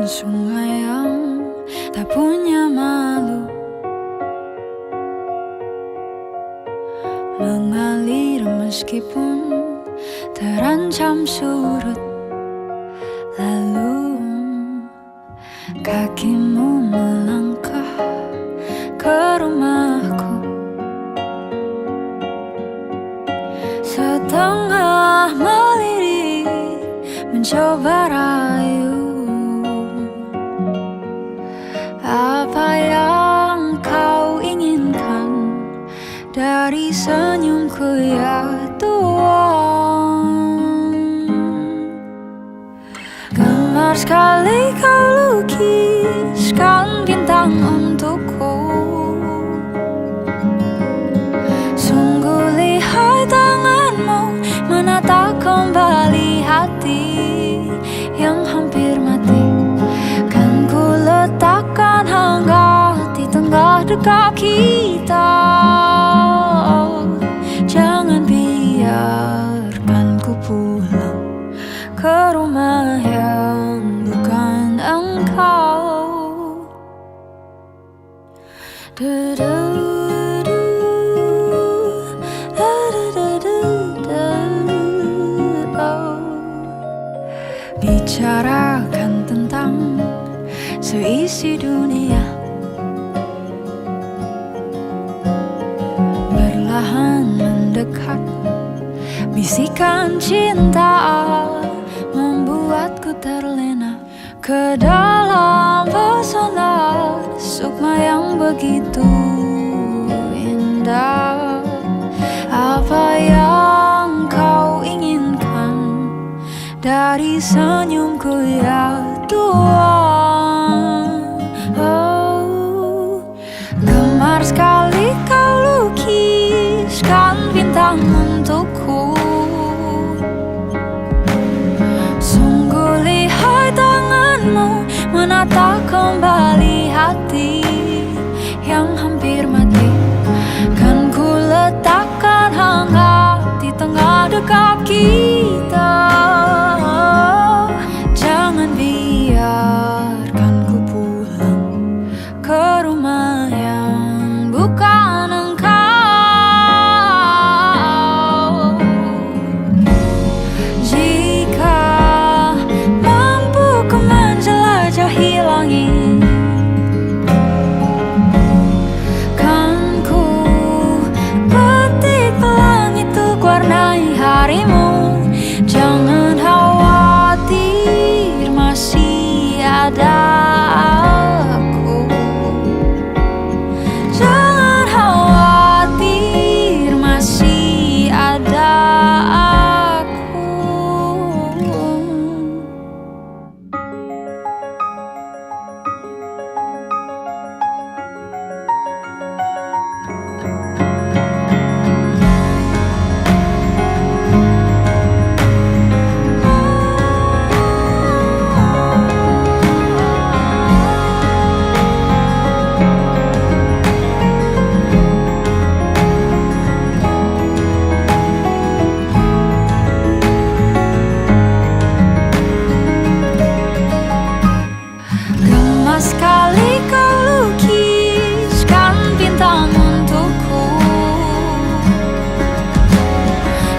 sungai yang tak punya malu, mengalir meskipun terancam surut. Lalu kakimu melangkah ke rumahku, setengah melirik mencoba rayu. Apa yang kau inginkan dari senyumku ya Tuhan? Gemar sekali kau lukiskan bintang untukku. Sungguh lihai tanganmu menata kembali hati yang hampir mati. Kan ku letakkan hangat di tengah dekat kita. Jangan biarkan ku pulang ke rumah yang bukan engkau. Bicarakan tentang seisi dunia, perlahan mendekat. Bisikan cinta membuatku terlena ke dalam pesona sukma yang begitu indah. Apa yang kau inginkan dari senyumku ya Tuhan? Oh, gemar sekali kau lukiskan bintang untukku. Sungguh lihai tanganmu menata kembali hati yang hampir mati. Kan ku letakkan hangat di tengah dekat kita. Jangan biarkan ku pulang ke rumah yang bukan engkau. Jika mampu ku menjelajahi langit, kan ku petik pelangi untuk warnai harimu. Jangan khawatir, masih ada aku. Jangan khawatir, masih ada aku. Gemas sekali kau lukiskan bintang untukku.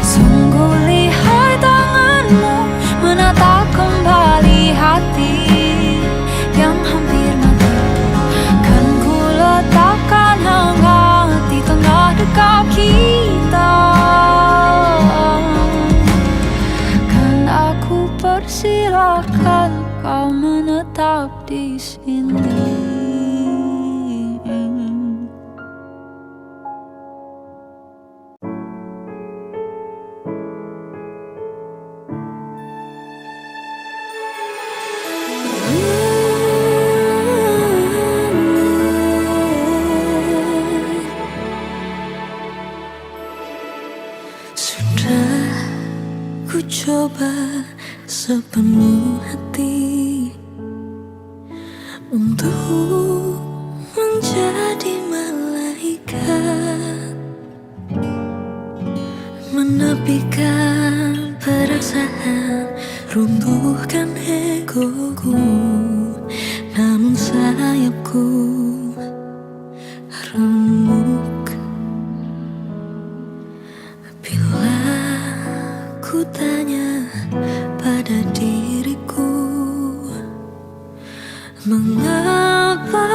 Sungguh lihai tanganmu menata kembali hati yang hampir mati. Kan ku letakkan hangat di tengah dekat kita. Kan aku persilakan kau menetap di sini. Sudah ku coba sepenuh hati untuk menjadi malaikat, menepikan perasaan, runtuhkan egoku. sayapku remuk bila ku tanya pada diriku, mengapa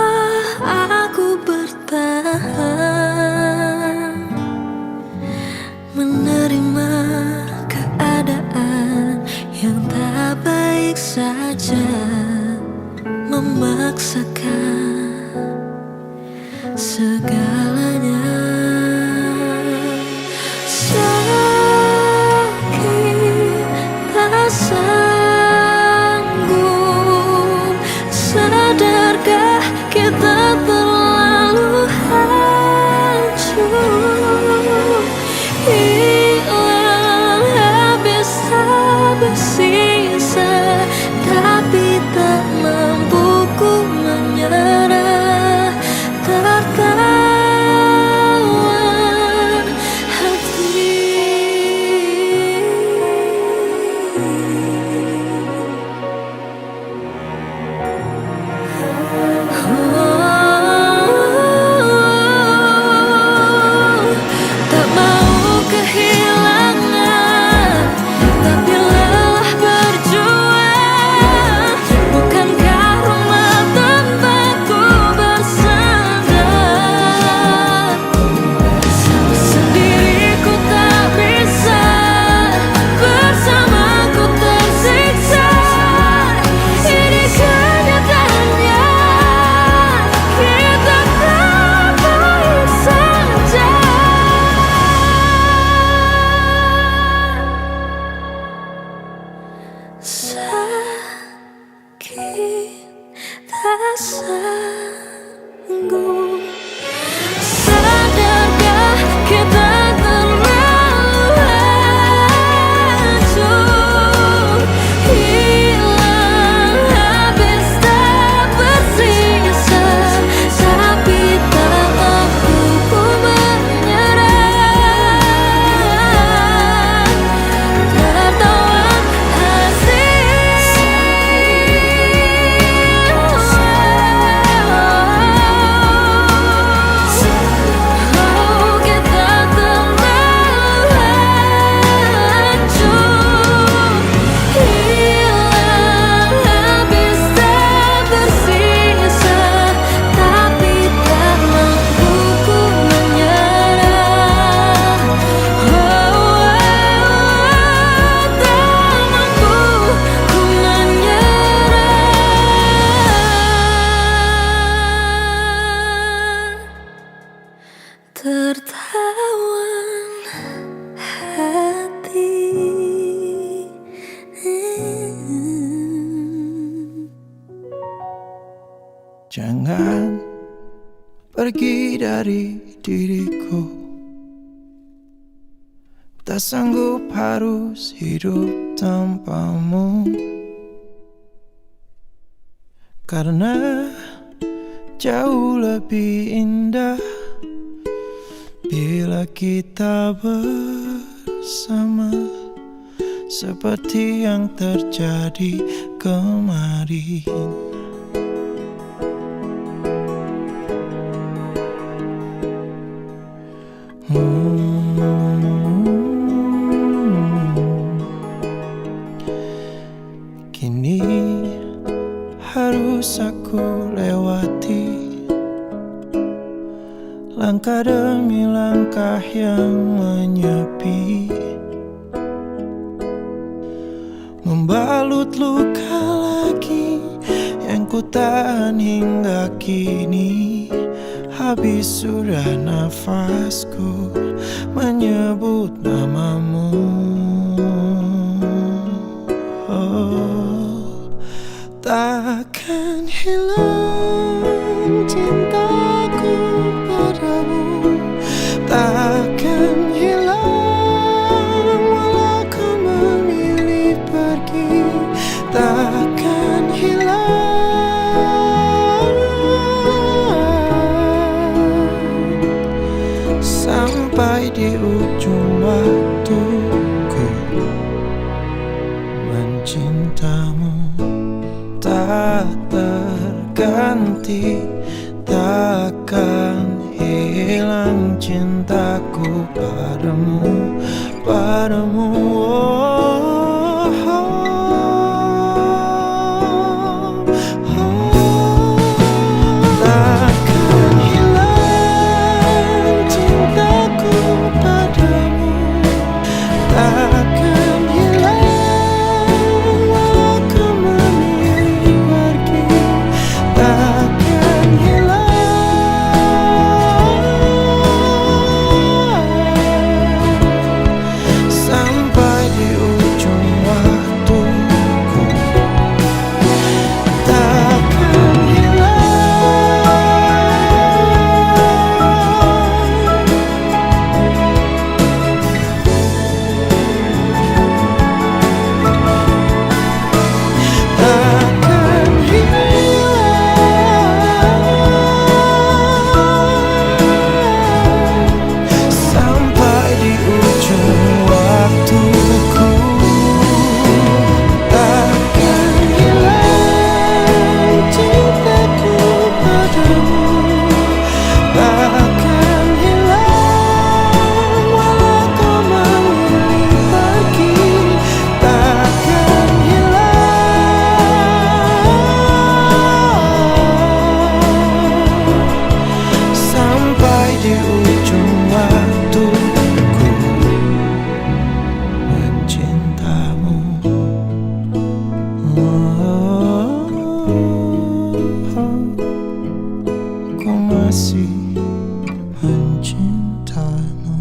aku bertahan menerima keadaan yang tak baik saja, memaksakan segalanya. Sakit tak sanggup, sadarkah kita terlalu hancur, hilang habis tak bersisa, tapi tak mampu ku menyerah, tertawan hati. Tak mau kehilangan, tapi lelah berjuang. Bukankah rumah tanpaku bersandar? Sendiriku tak bisa, bersamaku tersiksa. Ini kenyataannya, kita tak baik saja. Sakit tak sanggup, sadarkah kita terlalu hancur, hilang habis tak bersisa, tapi tak mampu ku menyerah, tertawan hati. Oh, kita terlalu hancur, hilang habis tak bersisa, tapi tak mampu ku menyerah. Oh, tak mampu ku menyerah, tertawan hati. Jangan pergi dari diriku, tak sanggup harus hidup tanpamu, karena jauh lebih indah bila kita bersama, seperti yang terjadi kemarin. Kini harus aku lewati langkah demi langkah yang menyepi, membalut luka lagi yang ku tahan hingga kini. Habis sudah nafasku menyebut namamu. Oh, takkan hilang cintaku padamu, takkan hilang walau kau memilih pergi, takkan hilang sampai di ujung waktuku. Mencintamu tak terganti hati, takkan hilang cintaku padamu, padamu. Takkan hilang cintaku padamu, takkan hilang walau kau memilih pergi, takkan hilang sampai di ujung waktuku. Takkan sampai di ujung waktuku. Takkan hilang cintaku padamu, takkan hilang walau kau memilih pergi, takkan hilang sampai di ujung waktuku mencintamu. Ku masih mencintamu.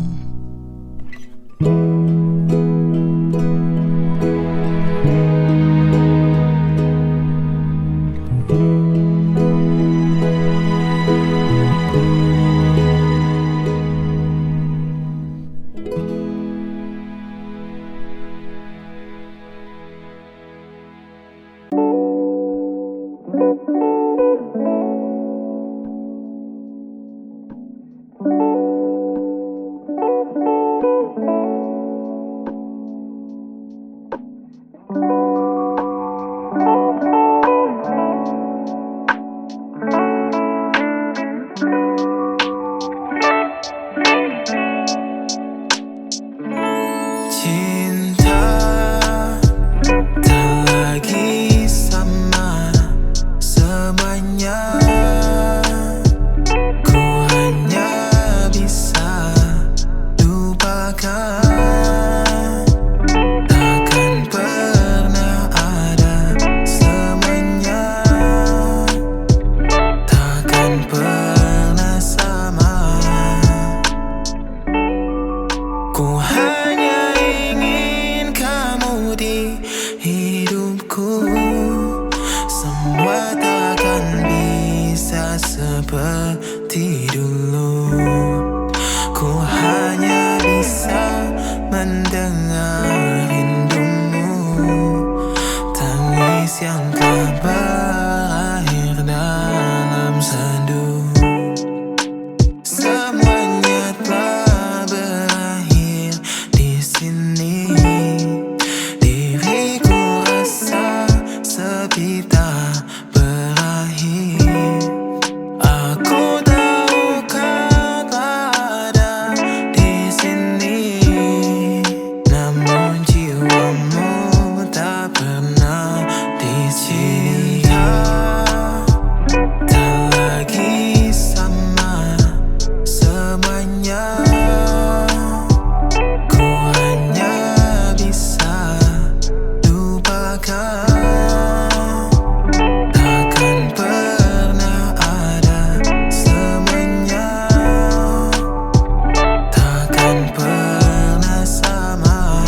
Cinta tak lagi sama semuanya. Ku hanya bisa lupakan. Takkan pernah ada semuanya, takkan pernah sama. Ku hanya ingin kamu di hidupku. Semua takkan bisa seperti dulu. Ku hanya bisa mendengar rindumu, tangis yang tak berakhir dalam sendu. Semuanya telah berakhir di sini. Diriku rasa sepi tak berakhir. Aku tahu kau tak ada di sini, namun jiwamu tak pernah di sini. Tak lagi sama semuanya. Ku hanya bisa lupakan. Takkan pernah ada semuanya, takkan pernah sama.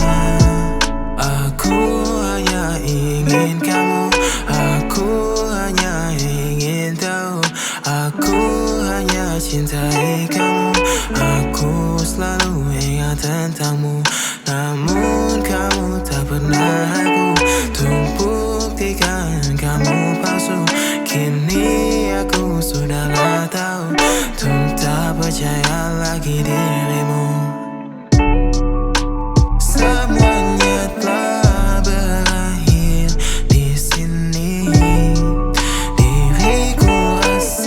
Aku hanya ingin kamu, aku hanya ingin tahu. Aku hanya cintai kamu, aku selalu ingat tentangmu. Namun kamu tak pernah aku untuk buktikan kamu palsu. Kini aku sudahlah tahu untuk tak percaya lagi dirimu. Semuanya telah berakhir di sini. Diriku rasa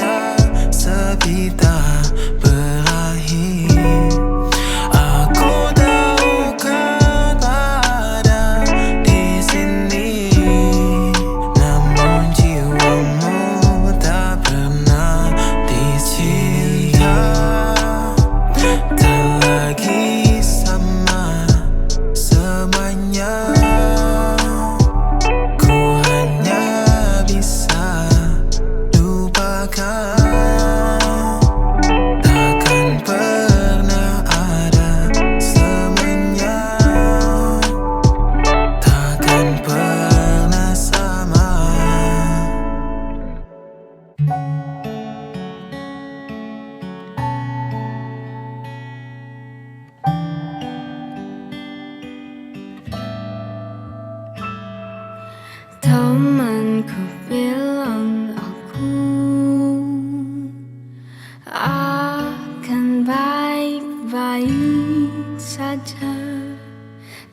baik saja,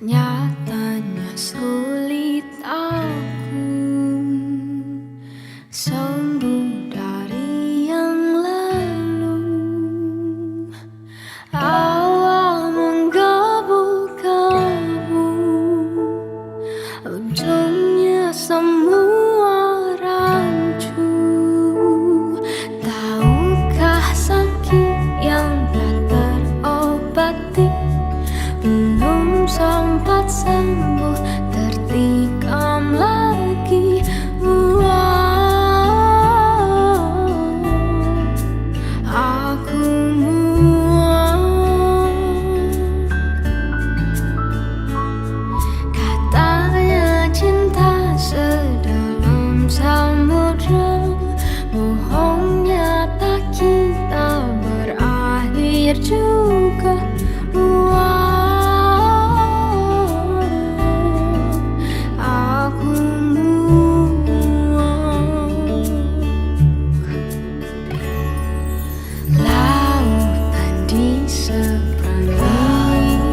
nyatanya sulit aku sembuh dari yang lalu. Awal menggebu-gebu, ujungnya semua rancu. Tahukah sakit yang tak terobati belum sempat sembuh, tertikam lagi. Aku muak. Katanya cinta sedalam samudra, bohongnya tak kita berakhir juga. Aku muak. Lautan di seberang,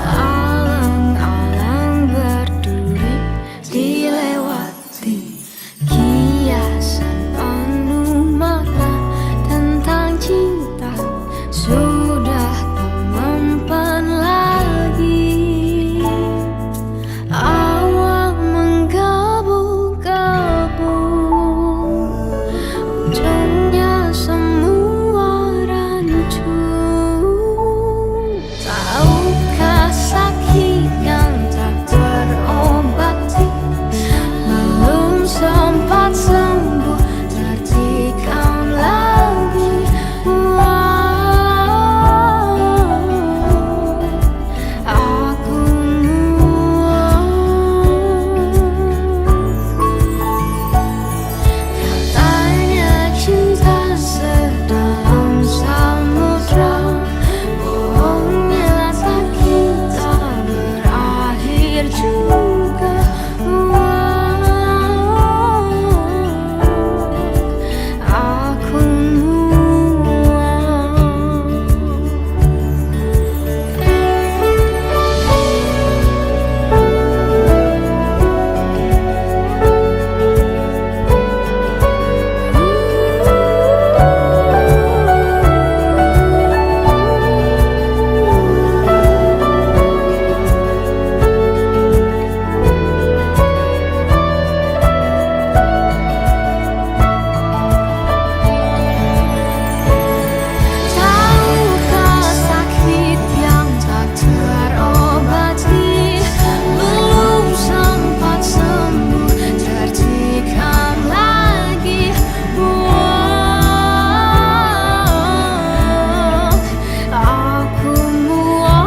alang-alang berduri dilewati, kiasan penuh makna tentang cinta sudah tak mempan lagi. Awal menggebu-gebu, ujungnya semua rancu. Tahukah sakit yang tak terobati belum sempat sembuh, tertikam lagi. Aku muak. Katanya cinta sedalam samudra, bohongnya tak kita berakhir juga. Aku tahukah sakit yang tak terobati belum sempat sembuh, tertikam lagi. Aku muak.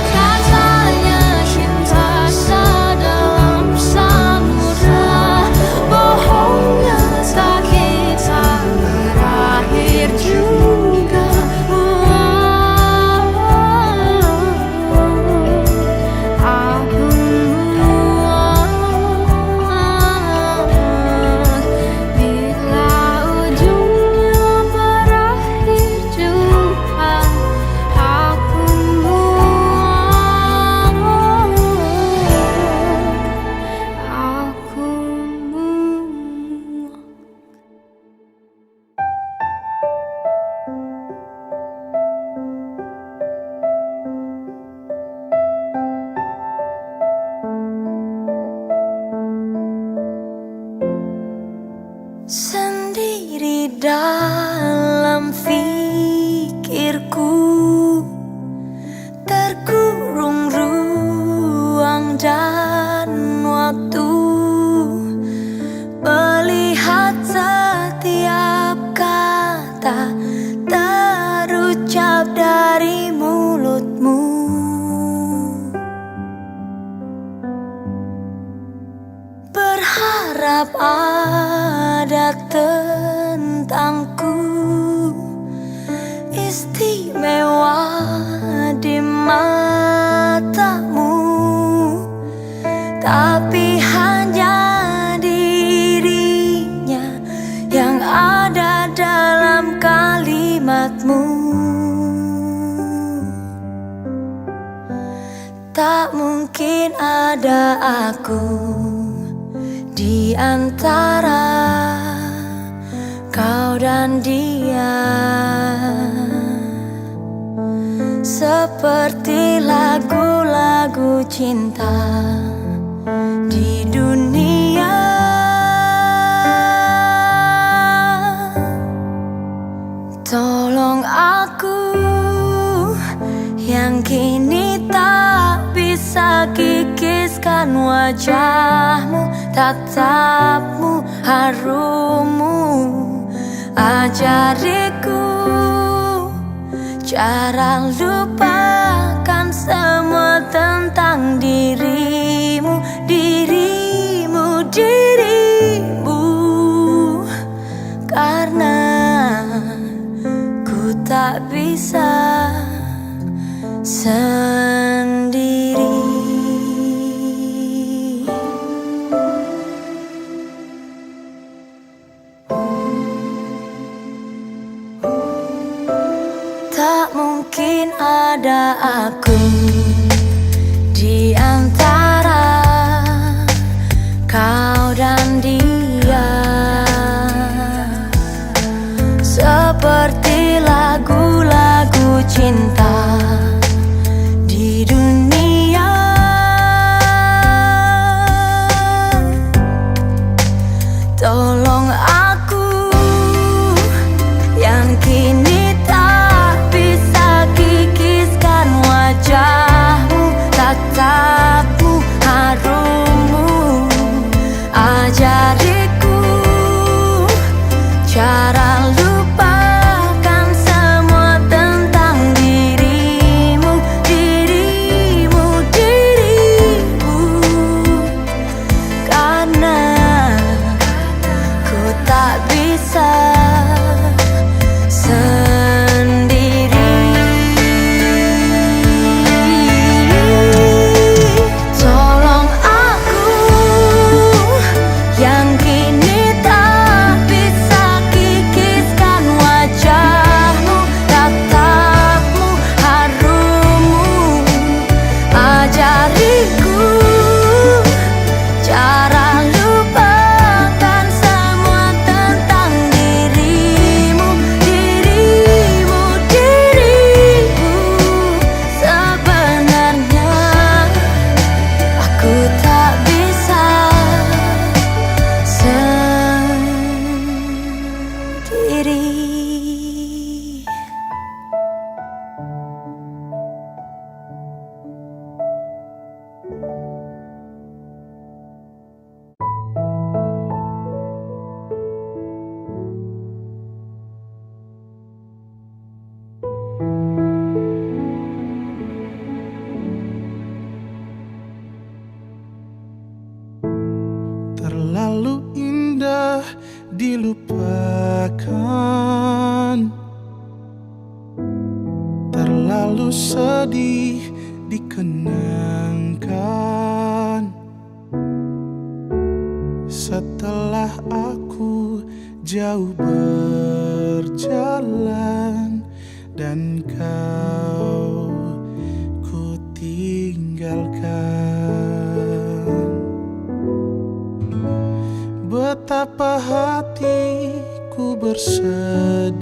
Katanya cinta sedalam samudra, bohongnya tak kita berakhir juga. Aku muak. Bila ujungnya berakhir juga, aku muak. Aku muak. Sendiri dalam pikirku, terkurung ruang dan waktu, melihat setiap kata terucap dari mulutmu. Berharap ada tentangku istimewa di matamu, tapi hanya dirinya mungkin ada aku di antara kau dan dia, seperti lagu-lagu cinta di dunia. Tolong aku yang kini tak bisa kikiskan wajahmu, tatapmu, harummu. Ajariku cara lupakan semua tentang dirimu, dirimu, dirimu. Karena ku tak bisa sendiri. Tak mungkin ada aku di antara kau dan dia, seperti lagu-lagu cinta di dunia. Tolong aku yang kini tak bisa kikiskan wajahmu, tatapmu, harummu. Ajariku cara lupakan semua tentang dirimu, dirimu, dirimu. Karena ku tak bisa sendiri. Tolong aku yang kini tak bisa kikiskan wajahmu, tatapmu, harummu. Ajariku cara lupakan semua tentang dirimu, dirimu, dirimu. Sebenarnya aku tak bisa sendiri. Terlalu indah dilupakan, terlalu sedih dikenangkan. Setelah aku jauh berjalan dan kau ku tinggalkan. Betapa hatiku bersedih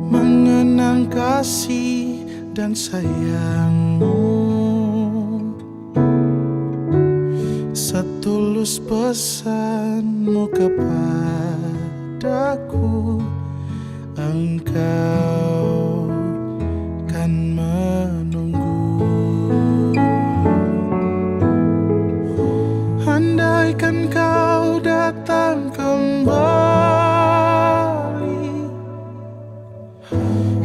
mengenang kasih dan sayangmu. Setulus pesanmu kepadaku, engkau kan menunggu. Andaikan kau datang kembali,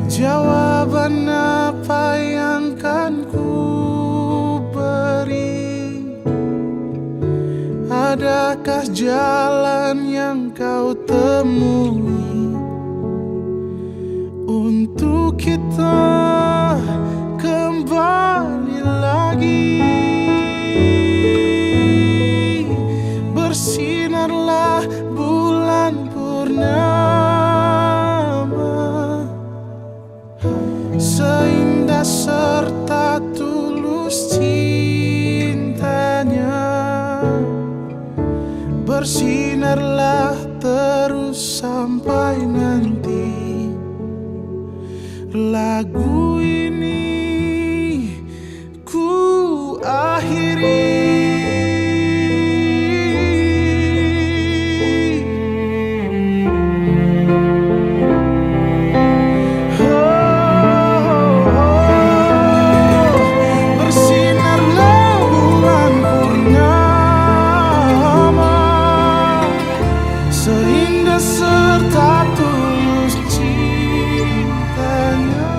jawaban apa yang kan ku beri? Adakah jalan yang kau temui untuk kita kembali lagi? Bersinarlah bulan purnama, seindah serta bersinarlah terus sampai nanti lagu ini ku akhiri. Bersinarlah bulan purnama sehingga serta tulus cintanya.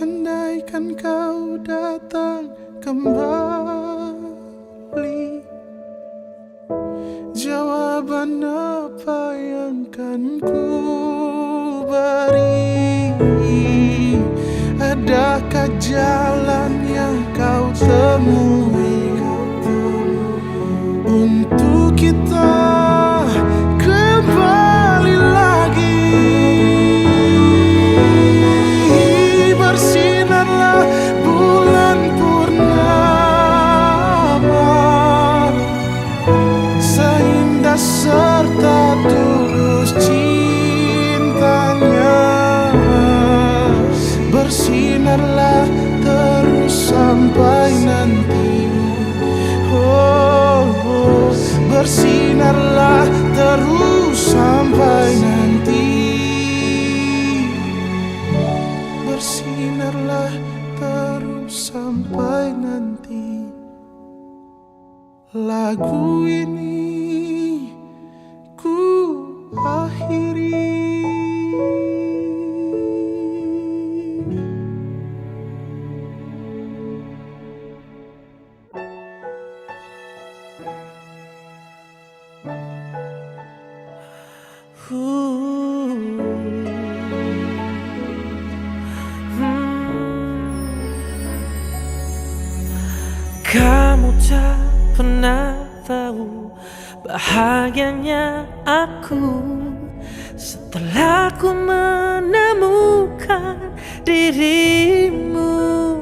Andaikan kau datang kembali, jawaban apa yang kan ku beri? Adakah jalan yang kau temui untuk kita kembali lagi? Bersinarlah bulan purnama seindah serta tulus cintanya. Bersinarlah terus sampai nanti. Oh, bersinarlah terus sampai nanti. Bersinarlah terus sampai nanti. Lagu ini ku akhiri. Kamu tak pernah tahu bahagianya aku setelah ku menemukan dirimu.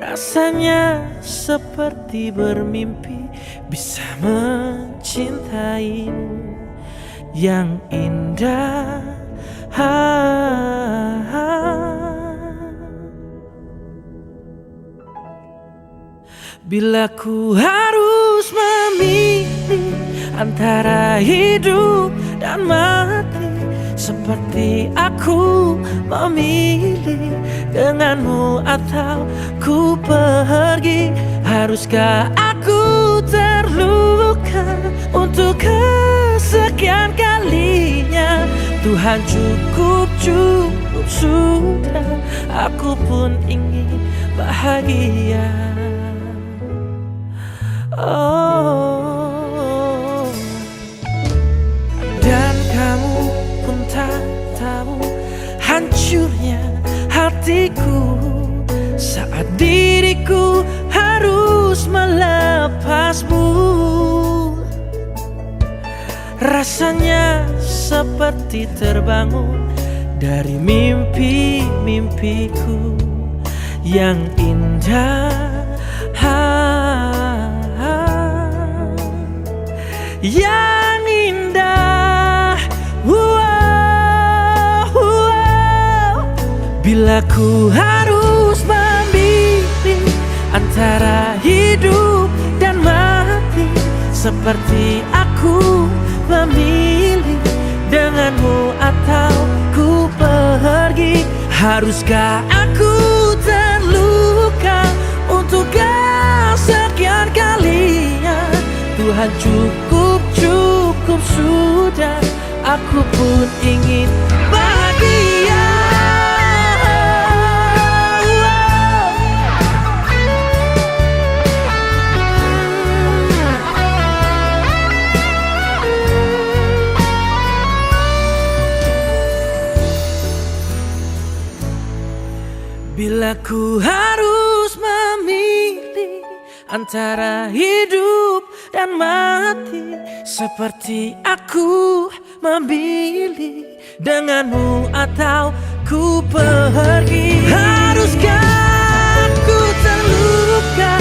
Rasanya seperti bermimpi bisa mencintaimu yang indah. Bila ku harus memilih antara hidup dan mati, seperti aku memilih denganmu atau ku pergi. Haruskah aku terluka untuk kesekian kalinya? Tuhan cukup sudah, aku pun ingin bahagia. Oh, dan kamu pun tak tahu hancurnya hatiku saat diriku harus melepasmu. Rasanya seperti terbangun dari mimpi-mimpiku yang indah. Yang indah, bila ku harus memilih antara hidup dan mati, seperti aku memilih denganmu atau ku pergi. Haruskah aku terluka untuk kesekian kalinya? Tuhan cukup sudah, aku pun ingin bahagia. Bila ku harus memilih antara hidup dan mati, seperti aku memilih denganmu atau ku pergi. Haruskah aku terluka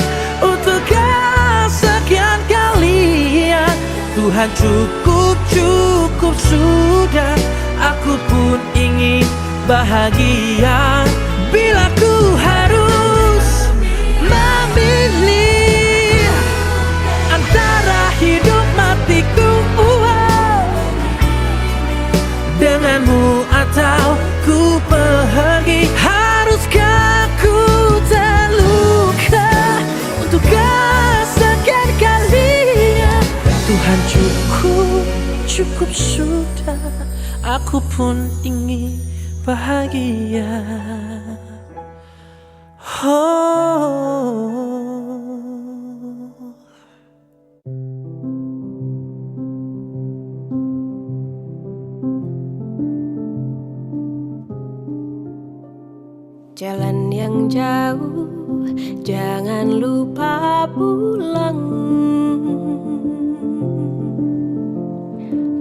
Tuhan cukup, cukup sudah. Aku pun ingin bahagia. Bila ku harus memilih antara hidup matiku, denganmu atau ku pergi, haruskah ku terluka untuk kesekian kalinya? Tuhan cukup, cukup sudah. Aku pun ingin bahagia. Oh. Jalan yang jauh, jangan lupa pulang.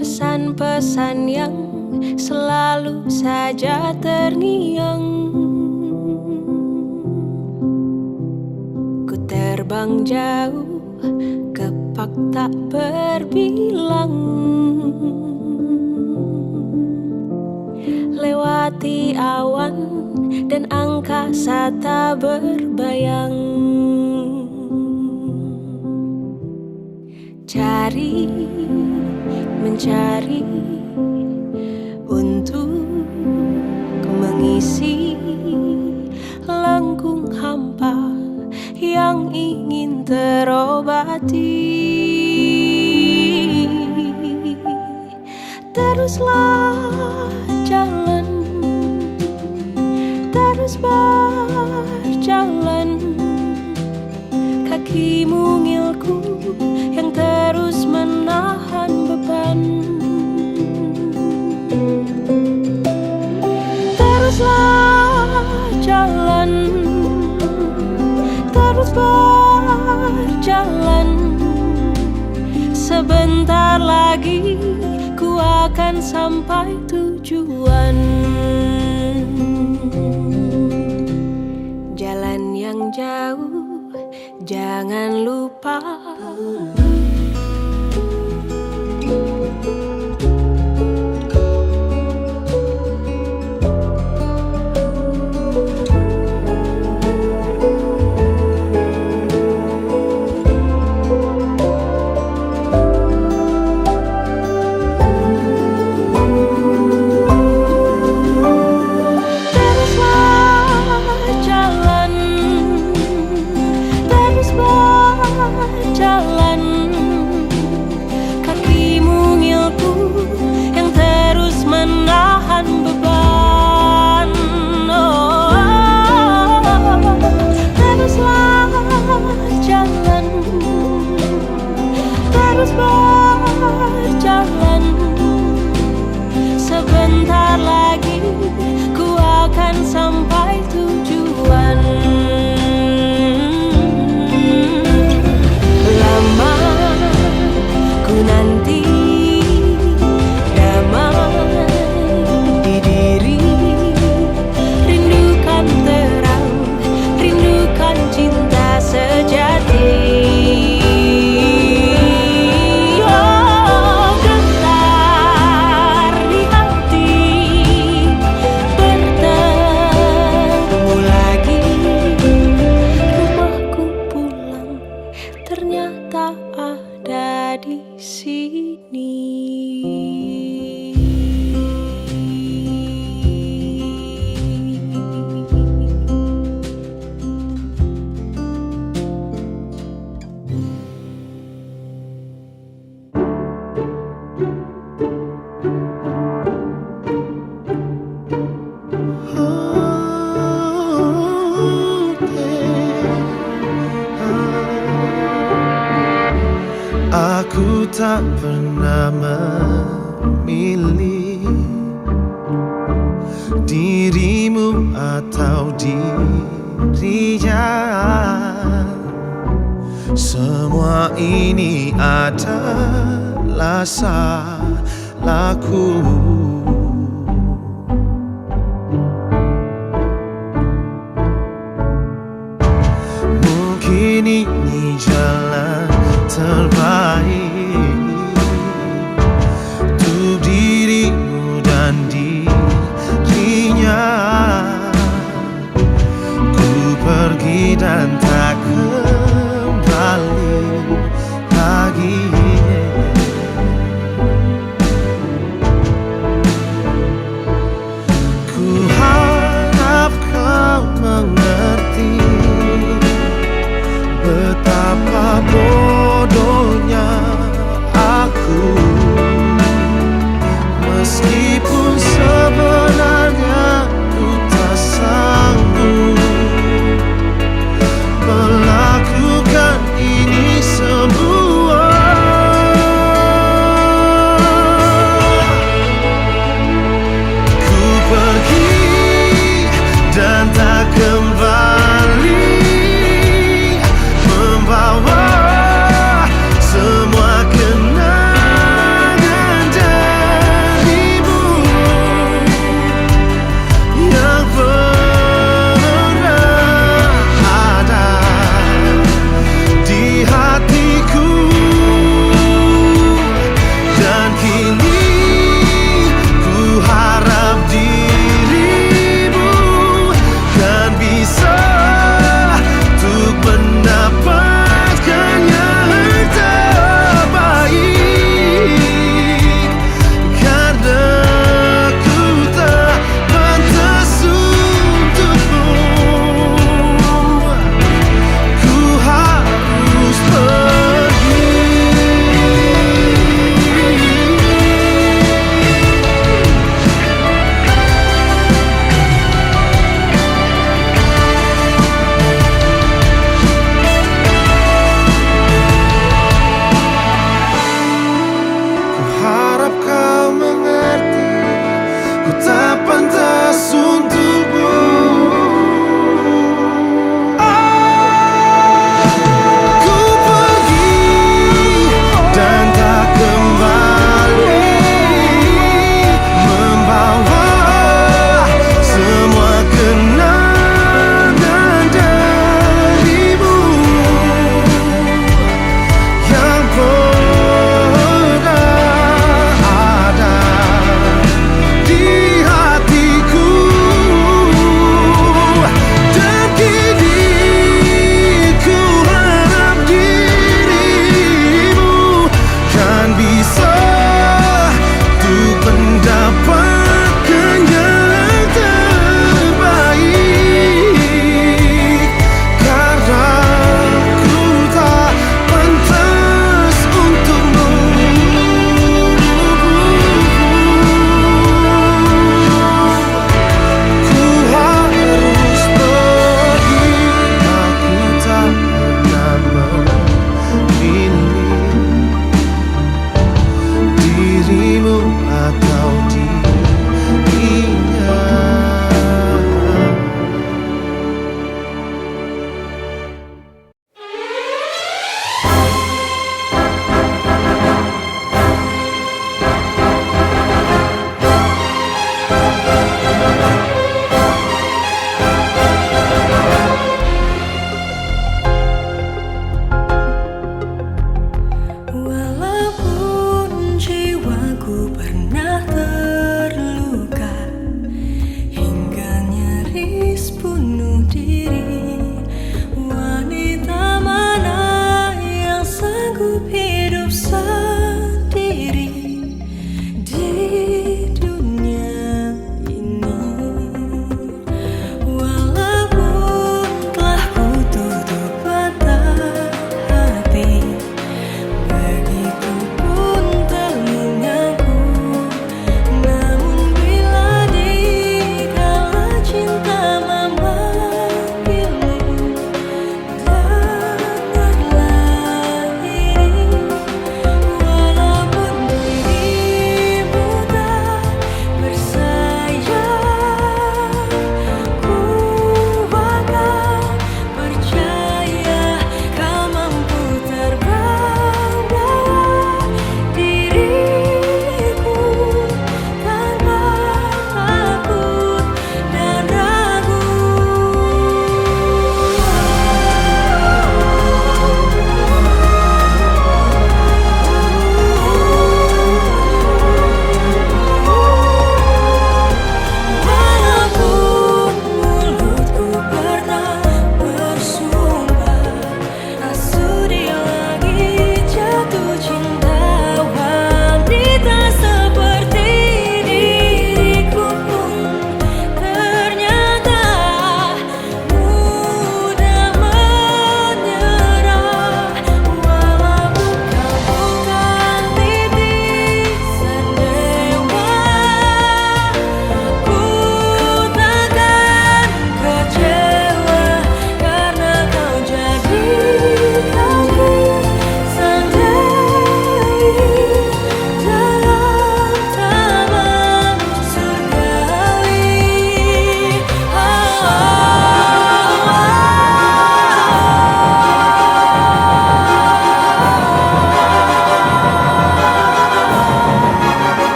Pesan-pesan yang selalu saja terngiang. Ku terbang jauh, kepak tak berbilang. Lewati awan dan angkasa tak berbayang. Cari, mencari untuk mengisi lengkung hampa yang ingin terobati. Teruslah jalan, terus berjalan. Kaki mungilku yang terus menahan beban. Teruslah jalan, terus berjalan. Sebentar lagi ku akan sampai tujuan. Jalan yang jauh, jangan lupa. Terus berjalan, sebentar lagi ku akan sampai tujuan. Lama ku nanti damai di diri, rindukan terang, rindukan cinta sejati. Ternyata ada di sini. Aku tak pernah memilih dirimu atau dirinya. Semua ini adalah salahku. Mungkin ini jalan terbaik Betapa bodohnya aku, meskipun sebenarnya ku tak sanggup melakukan ini semua. Ku pergi dan tak kembali, membawa semua kenangan darimu.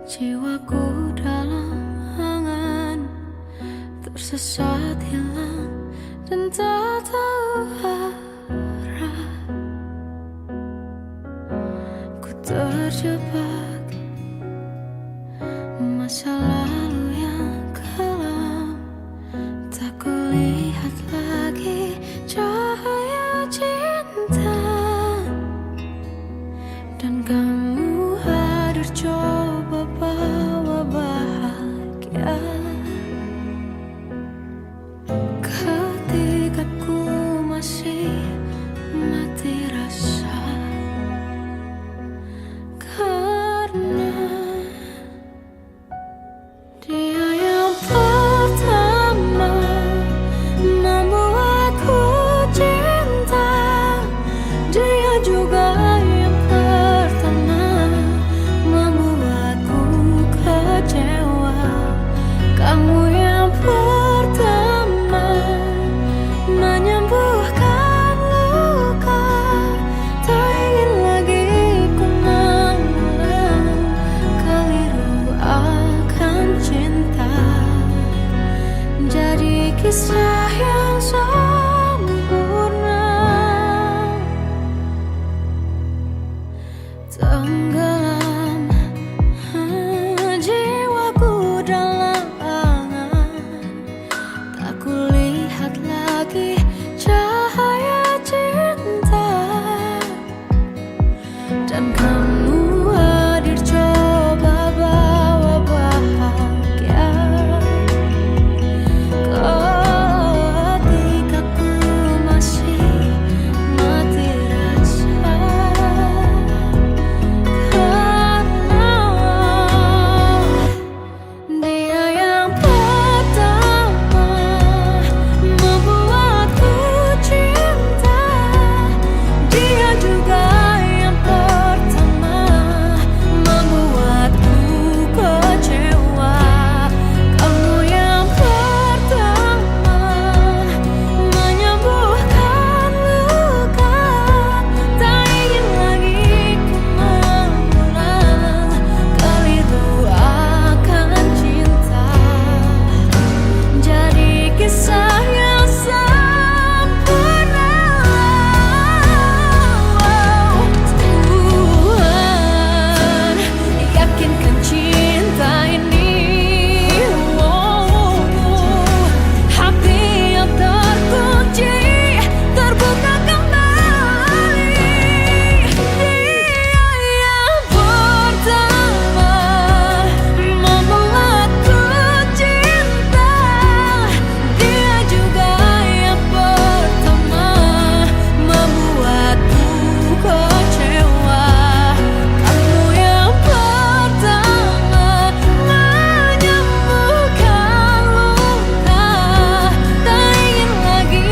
Jiwaku dalam angan, tersesat hilang dan tak tahu arah. Ku terjebak masa lalu yang kelam, tak kulihat lagi cahaya cinta. Dan kamu hadir coba bawa bahagia ketika ku masih mati rasa. Karena dia yang pertama membuatku cinta, dia juga yang pertama membuatku kecewa. Kamu yang pertama menyembuhkan luka, tak ingin lagi ku mengulang keliru akan cinta. Jadi kisah yang sempurna tenggelam jiwaku dalam angan, tak kulihat lagi cahaya cinta. Dan kamu hadir coba bawa bahagia ketika ku masih mati rasa. Karena dia yang pertama membuatku cinta, dia juga yang pertama membuatku kecewa. Kamu yang pertama menyembuhkan luka, tak ingin lagi ku mengulang keliru akan cinta. Jadi kisah yang sempurna. Tuhan yakinkan cinta ini, hati yang terkunci terbuka kembali. Dia yang pertama membuatku cinta, dia juga yang pertama membuatku kecewa. Kamu yang pertama menyembuhkan luka, tak ingin lagi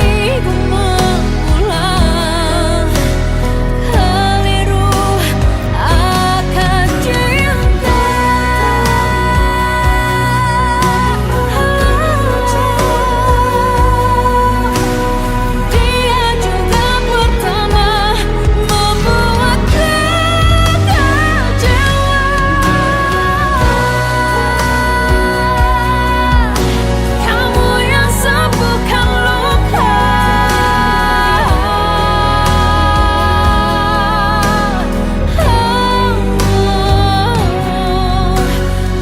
ku mengulang keliru akan cinta. Dia juga pertama membuatku kecewa. Kamu yang sembuhkan luka,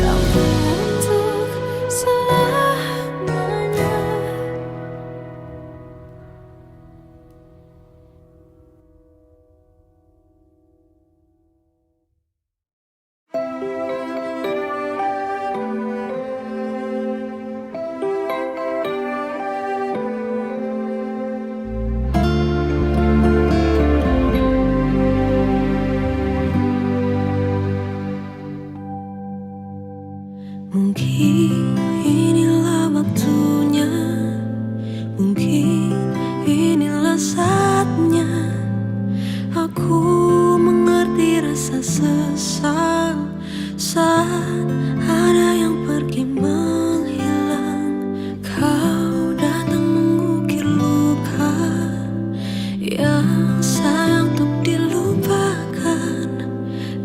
kamu untuk selamanya. Mungkin inilah waktunya, mungkin inilah saatnya aku mengerti rasa sesal saat ada yang pergi menghilang. Kau datang mengukir luka yang sayang untuk dilupakan.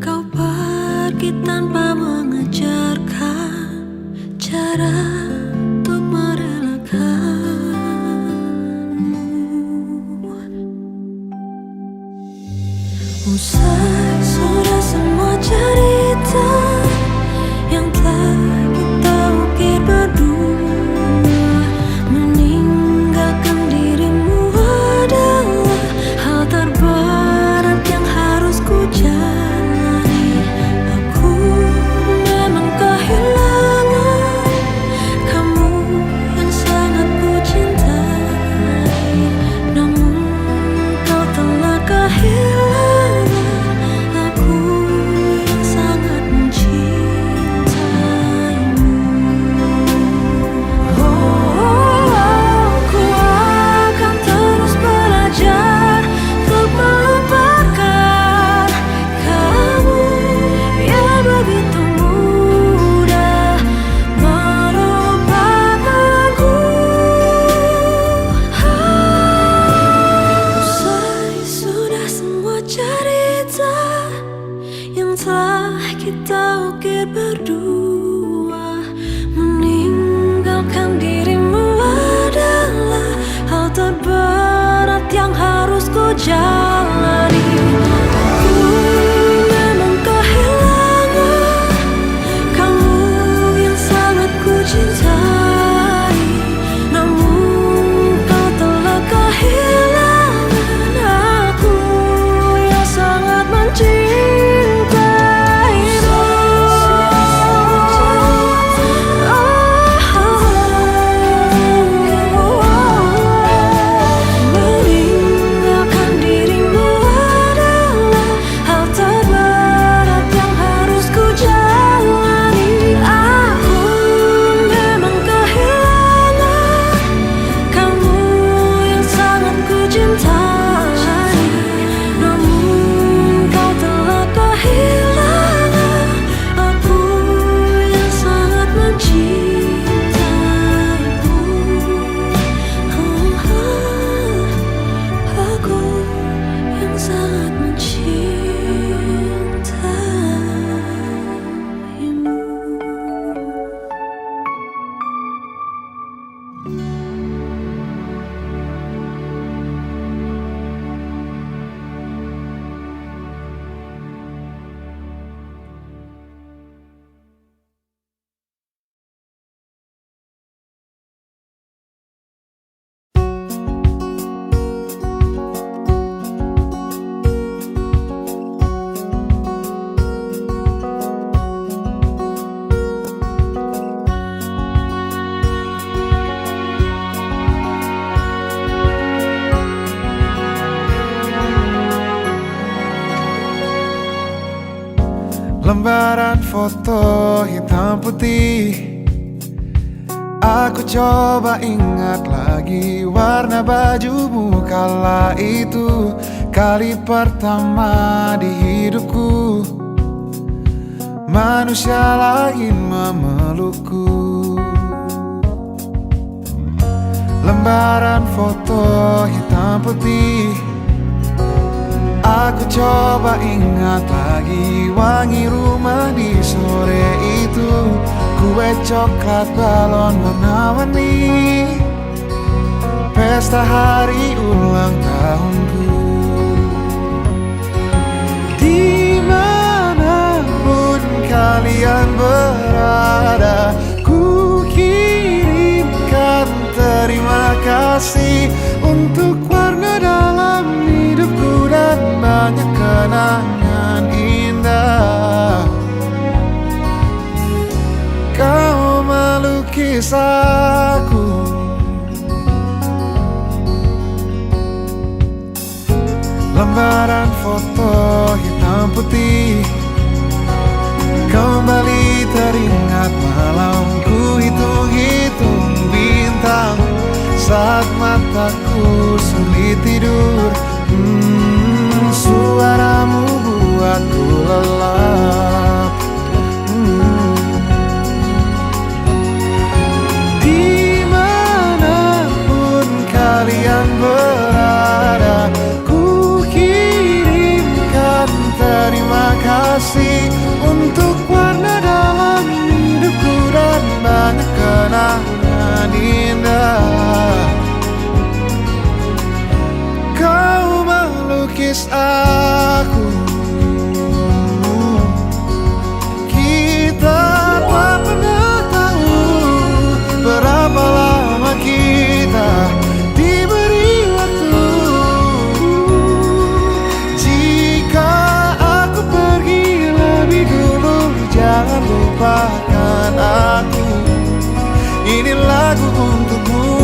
Kau pergi tanpa mengejar berdua. Meninggalkan dirimu adalah hal terberat yang harus ku jalani. Aku memang kehilangan kamu yang sangat ku cintai, namun kau telah kehilangan aku yang sangat mencintaimu. Meninggalkan dirimu adalah hal terberat yang harus ku jalani. Aku memang kehilangan kamu yang sangat ku cintai, namun kau telah kehilangan aku yang sangat mencintaimu. Aku yang sangat mencintaimu. Lembaran foto hitam putih, aku coba ingat lagi warna bajumu kala itu. Kali pertama di hidupku manusia lain memelukku. Lembaran foto hitam putih, aku coba ingat lagi wangi rumah di sore itu. Kue coklat, balon warna-warni, pesta hari ulang tahunku. Dimanapun kalian berada, ku kirimkan terima kasih untuk warna dalam hidupku dan banyak kenangan indah. Kau melukis aku, lembaran foto hitam putih, kembali teringat malamku hitung-hitung bintang saat mataku sulit tidur. Suaramu buatku lelap. Dimanapun kalian berada, ku kirimkan terima kasih untuk warna dalam hidupku dan banyak kenangan indah. Kau melukis aku, kita tak pernah tahu berapa lama kita diberi waktu. Jika aku pergi lebih dulu, jangan lupakan aku. Ini lagu untukmu,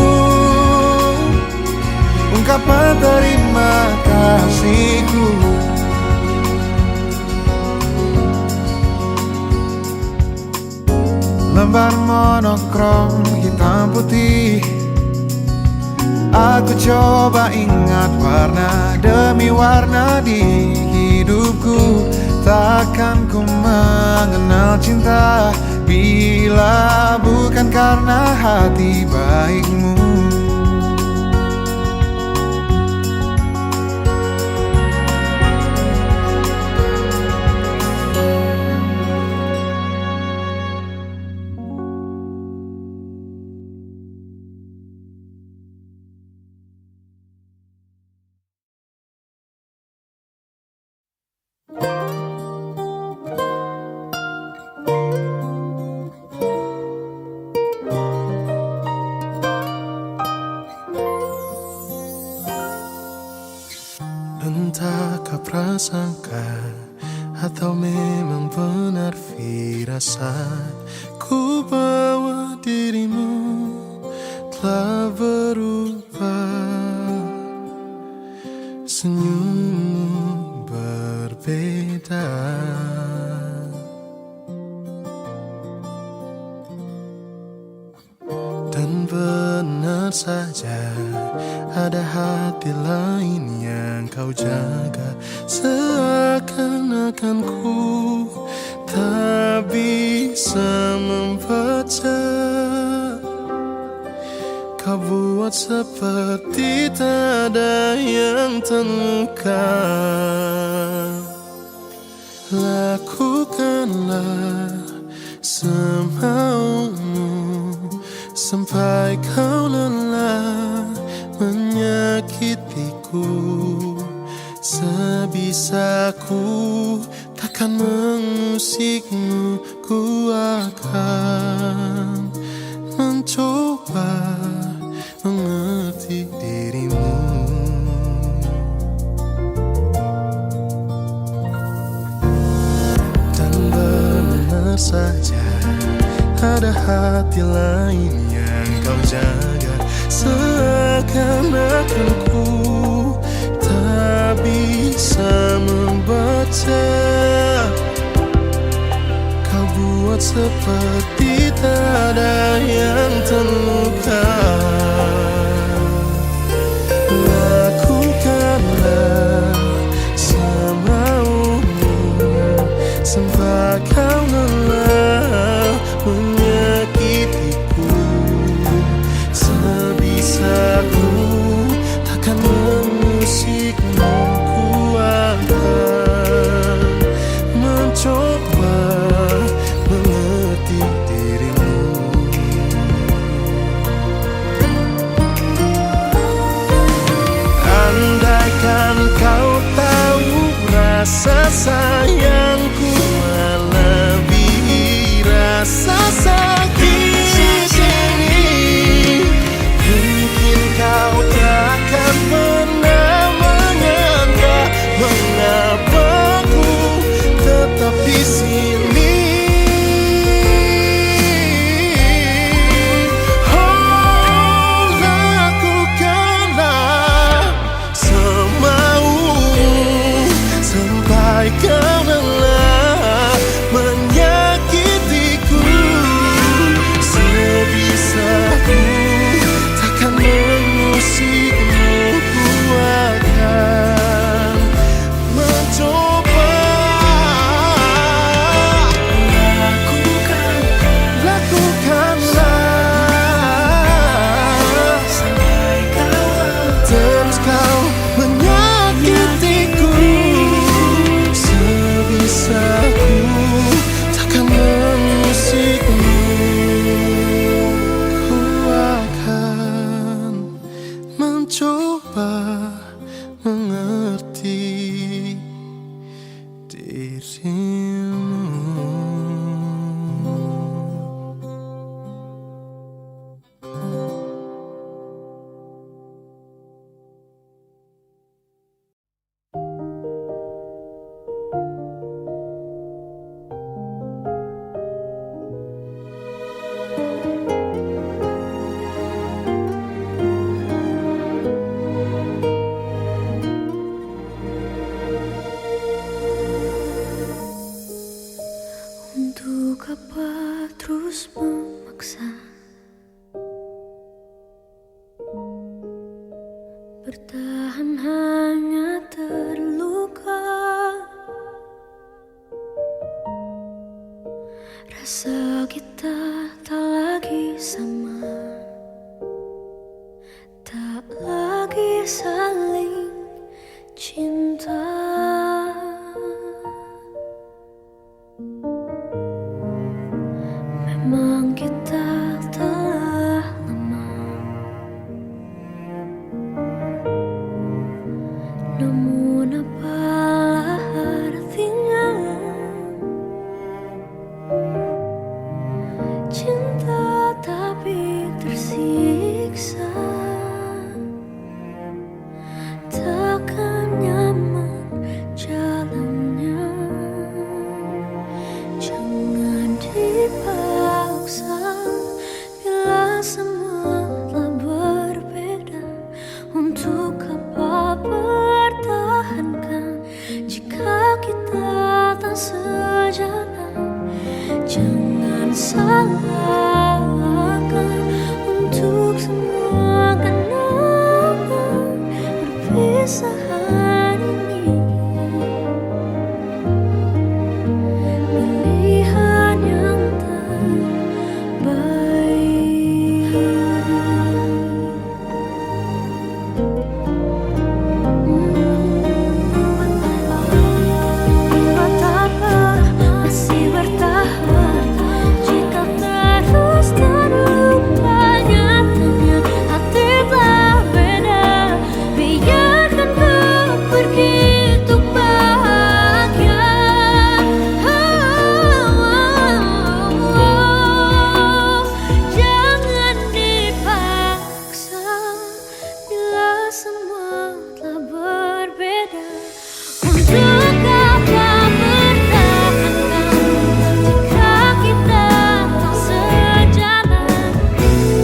ungkapan terima kasihku. Lembar monokrom hitam putih, aku coba ingat warna demi warna di hidupku. Takkan ku mengenal cinta bila bukan karena hati baikmu. sangka atau memang benar firasat, ku bawa dirimu telah berubah. Senyummu berbeda, dan benar saja ada hati lain yang kau jaga. Seakan-akan ku tak bisa membaca, kau buat seperti tak ada yang terluka. Lakukanlah semaumu sampai kau lelah menyakitiku. Sebisaku takkan mengusikmu, ku akan mencoba mengerti dirimu. Dan benar saja ada hati lain yang kau jaga. Seakan-akan ku tak bisa membaca, kau buat seperti tak ada yang terluka. Lakukanlah semaumu sampai kau lelah menyakitiku. Sebisaku takkan mengusikmu, ku akan mencoba mengerti dirimu. Andaikan kau tahu rasa sayangku melebihi rasa sakit ini, mungkin kau takkan pernah menyangka mengapa ku tetap di sini. Oh, lakukanlah semaumu sampai kau lelah menyakitiku. Sebisaku takkan mengusikmu, ku akan mencoba. Lakukanlah terus kau menyakitiku. Sebisaku takkan mengusikmu, ku akan mencoba mengerti dirimu. Untuk apa terus memaksa bertahan hanya terluka? Rasa kita tak lagi sama, tak lagi saling cinta. Memang kita telah lama, namun apalah artinya cinta tapi tersiksa. Takkan nyaman jauh salahkan untuk semua kenangan perpisahan ini. Pilihan yang terbaik. Betapa masih bertahan jika terus terlupanya hanya hati telah beda. Biarkan kau pergi untuk bahagia. Jangan dipaksa bila semua telah berbeda. Untuk apa bertahankan jika kita tak sejalan?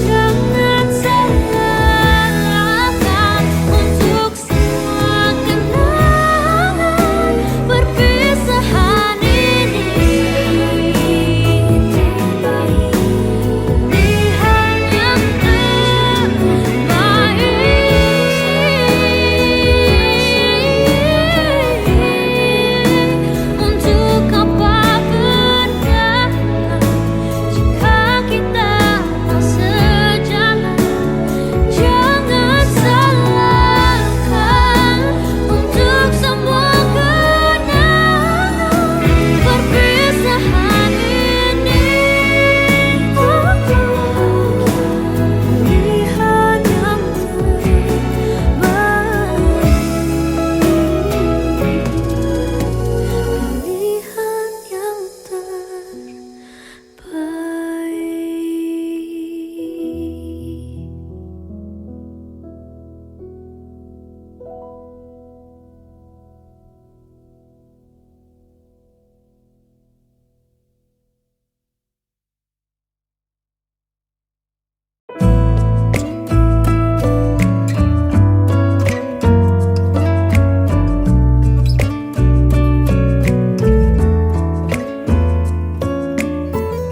Jangan salahkan untuk semua kenangan perpisahan ini. Pilihan yang terbaik. Untuk apa bertahan jika kita tak sejalan? Jangan salahkan untuk semua kenangan perpisahan ini. Pilihan yang terbaik. Pilihan yang terbaik.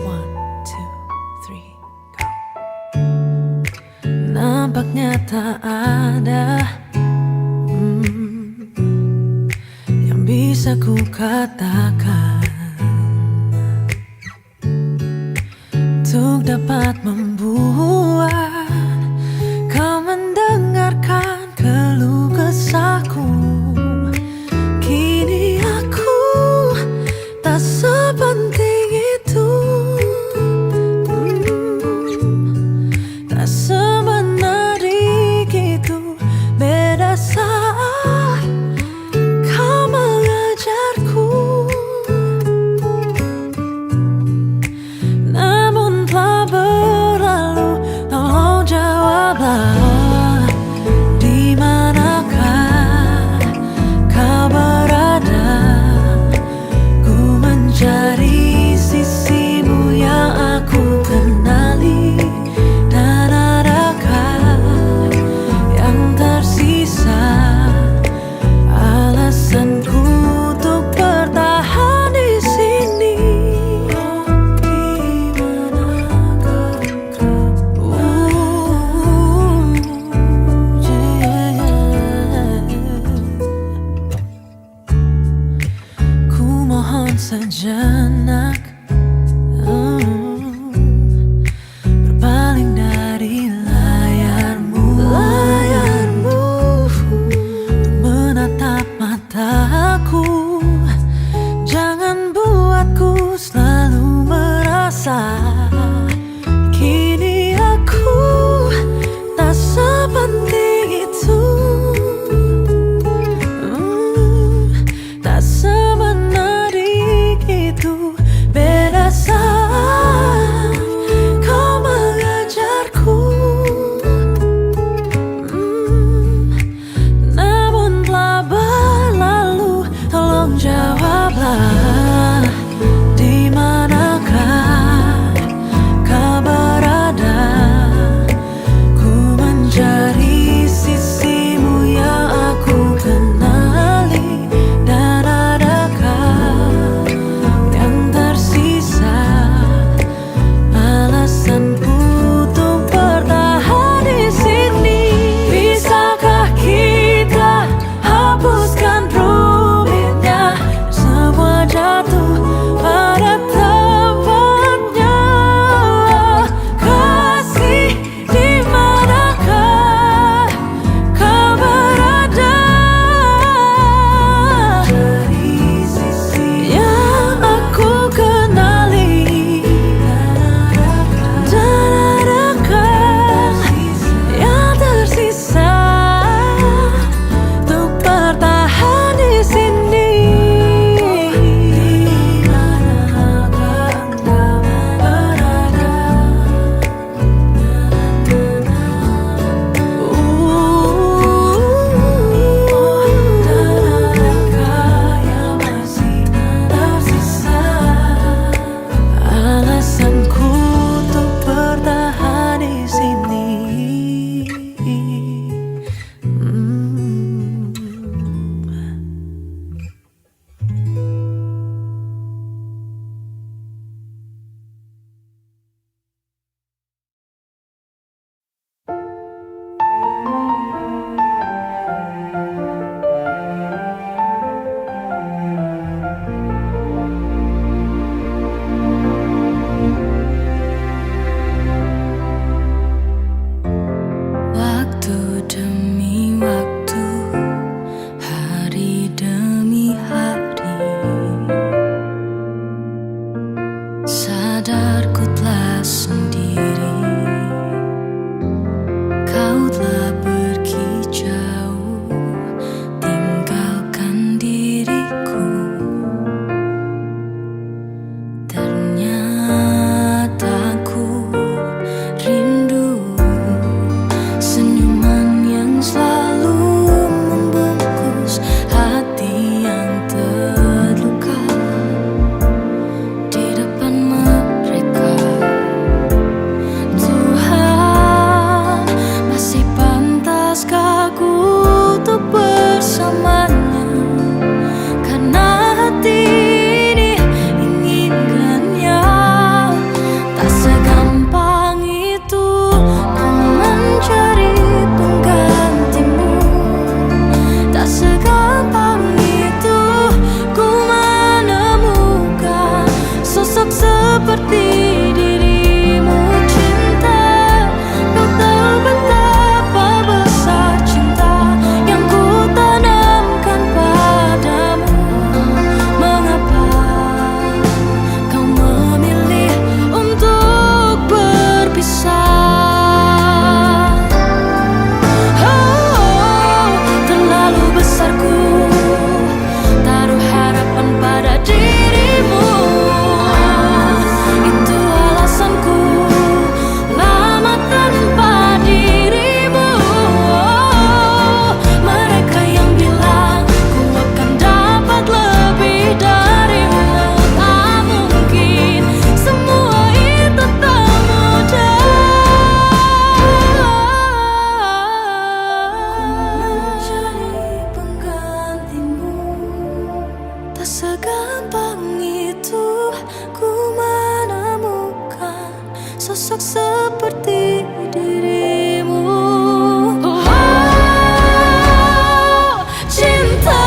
One, two, three, go. Nampaknya tak ada yang bisa ku katakan untuk dapat membuat kau mendengarkan keluh kesahku. Kini aku tak sepenting itu, tak semenarik itu. Beda saat kau mengajarku, namun telah berlalu. Tolong jawablah, di manakah kau berada? Ku mencari sisimu yang aku kenali, dan adakah yang tersisa alasanku untuk bertahan di sini? Di manakah kau? Ku mohon sejenak berpaling dari layarmu, untuk menatap mataku. Jangan buatku selalu merasa kini aku tak sepenting itu, tak semenarik itu. Beda saat kau mengajarku, namun telah berlalu. Tolong jawablah, di manakah sadar ku telah sendiri. Kau telah pergi jauh, tinggalkan diriku. Ternyata ku rindu senyuman yang selalu membungkus hati yang terluka di depan mereka. Tuhan, masih pantaskah ku untuk bersamanya? Karena hati ini inginkannya. Tak segampang itu ku mencari penggantimu. Tak segampang itu ku menemukan sosok seperti dirimu. Cinta, kau tahu betapa besar cinta yang ku tanamkan padamu. Mengapa kau memilih untuk berpisah? Oh, terlalu besar ku taruh harapan pada dirimu. Itu alasanku lama tanpa dirimu. Mereka yang bilang ku akan dapat lebih darimu, tak mungkin, semua itu tak mudah. Ku mencari penggantimu. Tak segampang itu ku menemukan sosok seperti dirimu. Oh, cinta,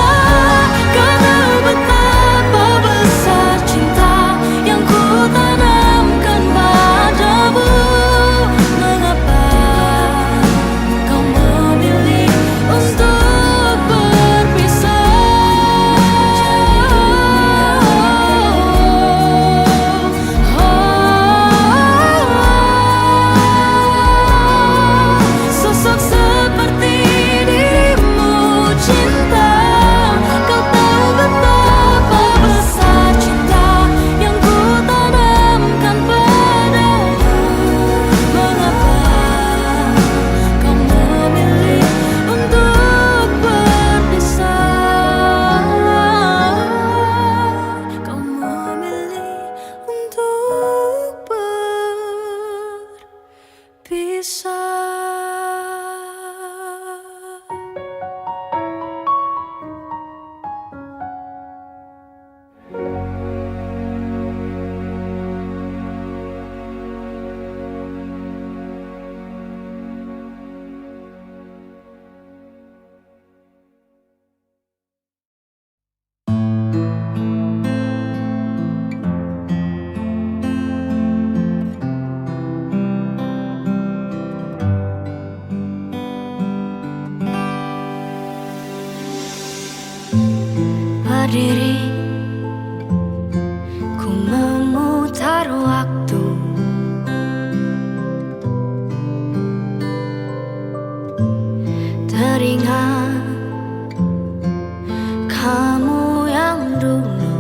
kau tahu betapa besar cinta yang ku tanamkan padamu. Mengapa kau memilih untuk berpisah? Sosok seperti dirimu. Cinta, kau tahu betapa besar cinta yang ku tanamkan padamu. Mengapa kau memilih untuk berpisah? Kau memilih untuk berpisah. Berdiri, ku memutar waktu. Teringat kamu yang dulu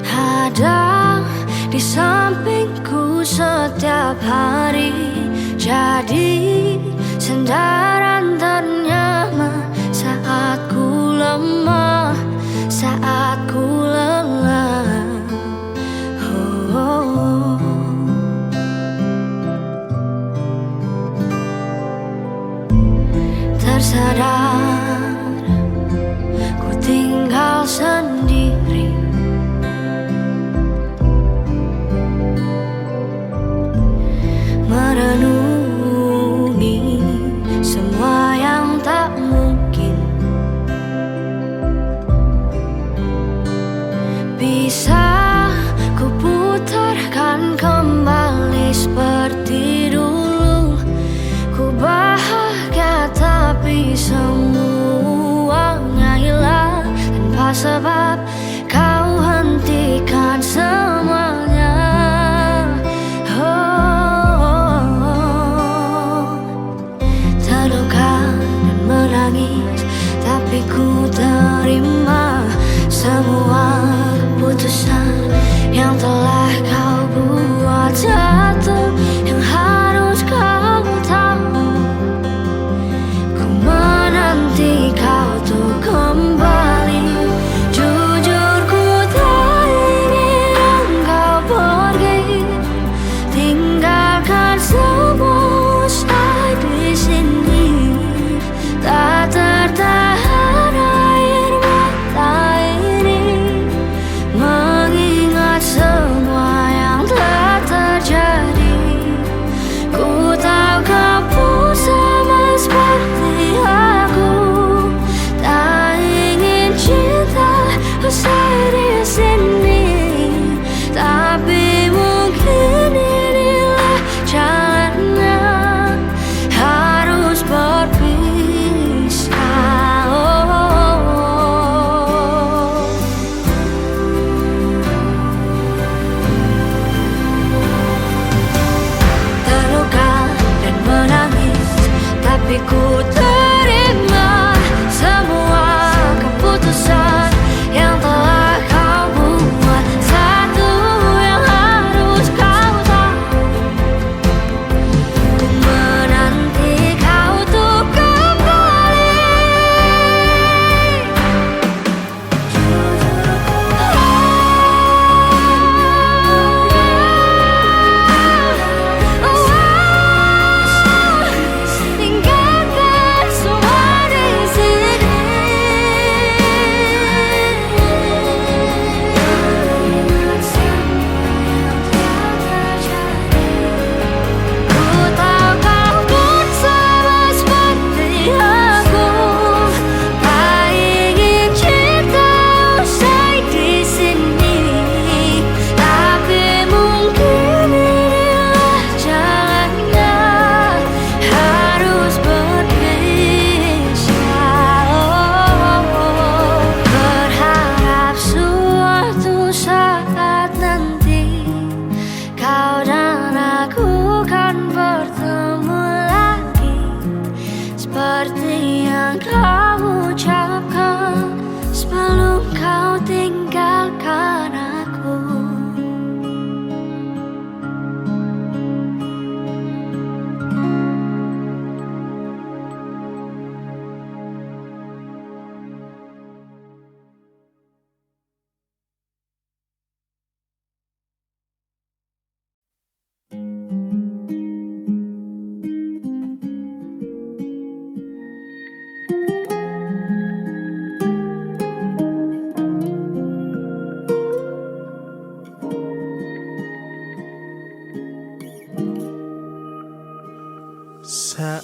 ada di sampingku setiap hari. Jadi sandaran ternyaman saat ku lemah, saat ku lelah. Oh. Tersadar ku tinggal sendiri. Merenungi semua yang tak mungkin bisa ku putarkan kembali seperti dulu. Ku bahagia tapi semuanya hilang tanpa sebab. Kau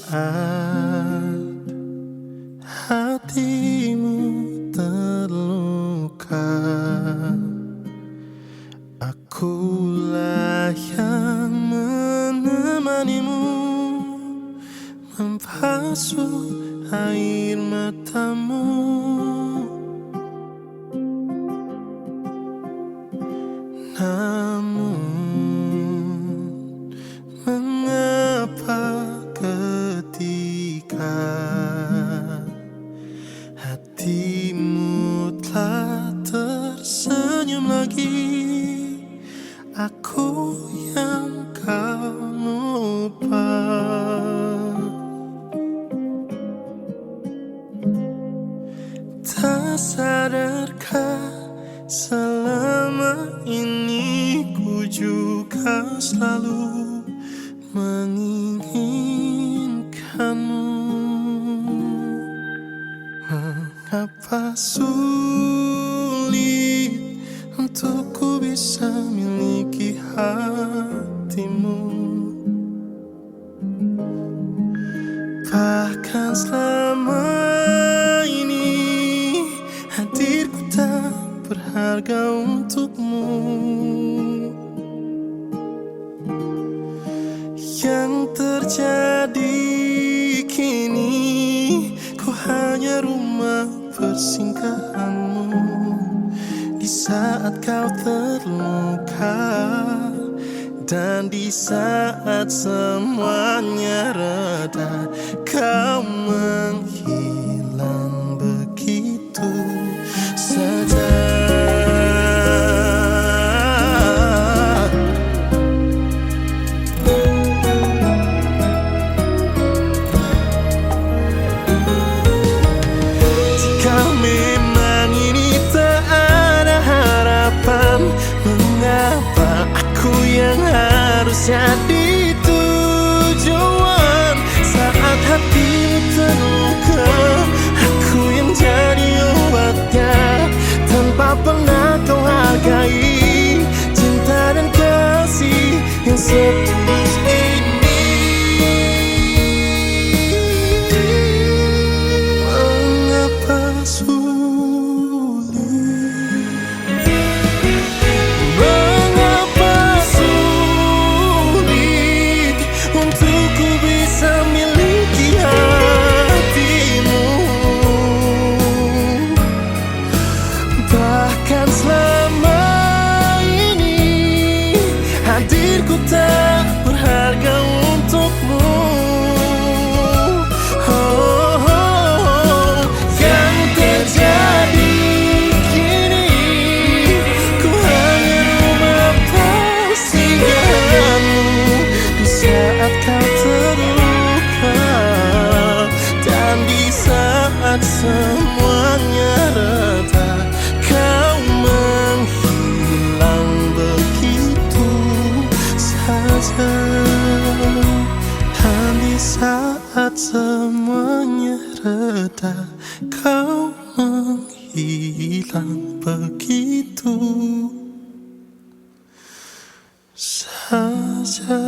saat hatimu terluka, akulah yang menemanimu, membasuh air matamu. Namun mengapa ketika hatimu telah tersenyum lagi, aku yang kau lupa. Tak sadarkah selama ini ku juga selalu menginginkanmu. Mengapa sulit untuk ku bisa miliki hatimu, bahkan selama ini hadirku tak berharga untukmu. Yang terjadi kini, ku hanya rumah persinggahanmu di saat kau terluka, dan di saat semuanya reda, kau menghilang begitu saja. Jika memang ini tak ada harapan, mengapa aku yang harus jadi tujuan? Saat hatimu terluka, aku yang jadi obatnya, tanpa pernah kau hargai cinta dan kasih yang setulus ini. Mengapa sulit, mengapa sulit untuk ku bisa miliki hatimu, bahkan selama ini hadirku tak berharga untukmu. Yang terjadi kini, ku hanya rumah persinggahanmu di saat kau terluka, dan di saat semuanya reda, kau menghilang begitu saja. Dan di saat semuanya reda, kau menghilang begitu saja.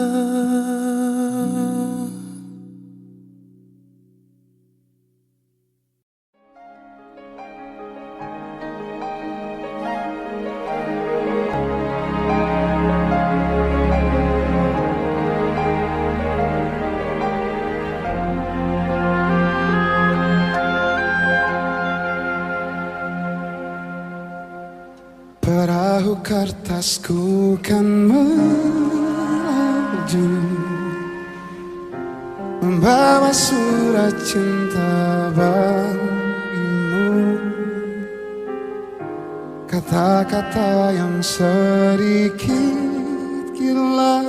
Perahu kertasku kan melaju, membawa surat cinta bagimu, kata-kata yang sedikit gila,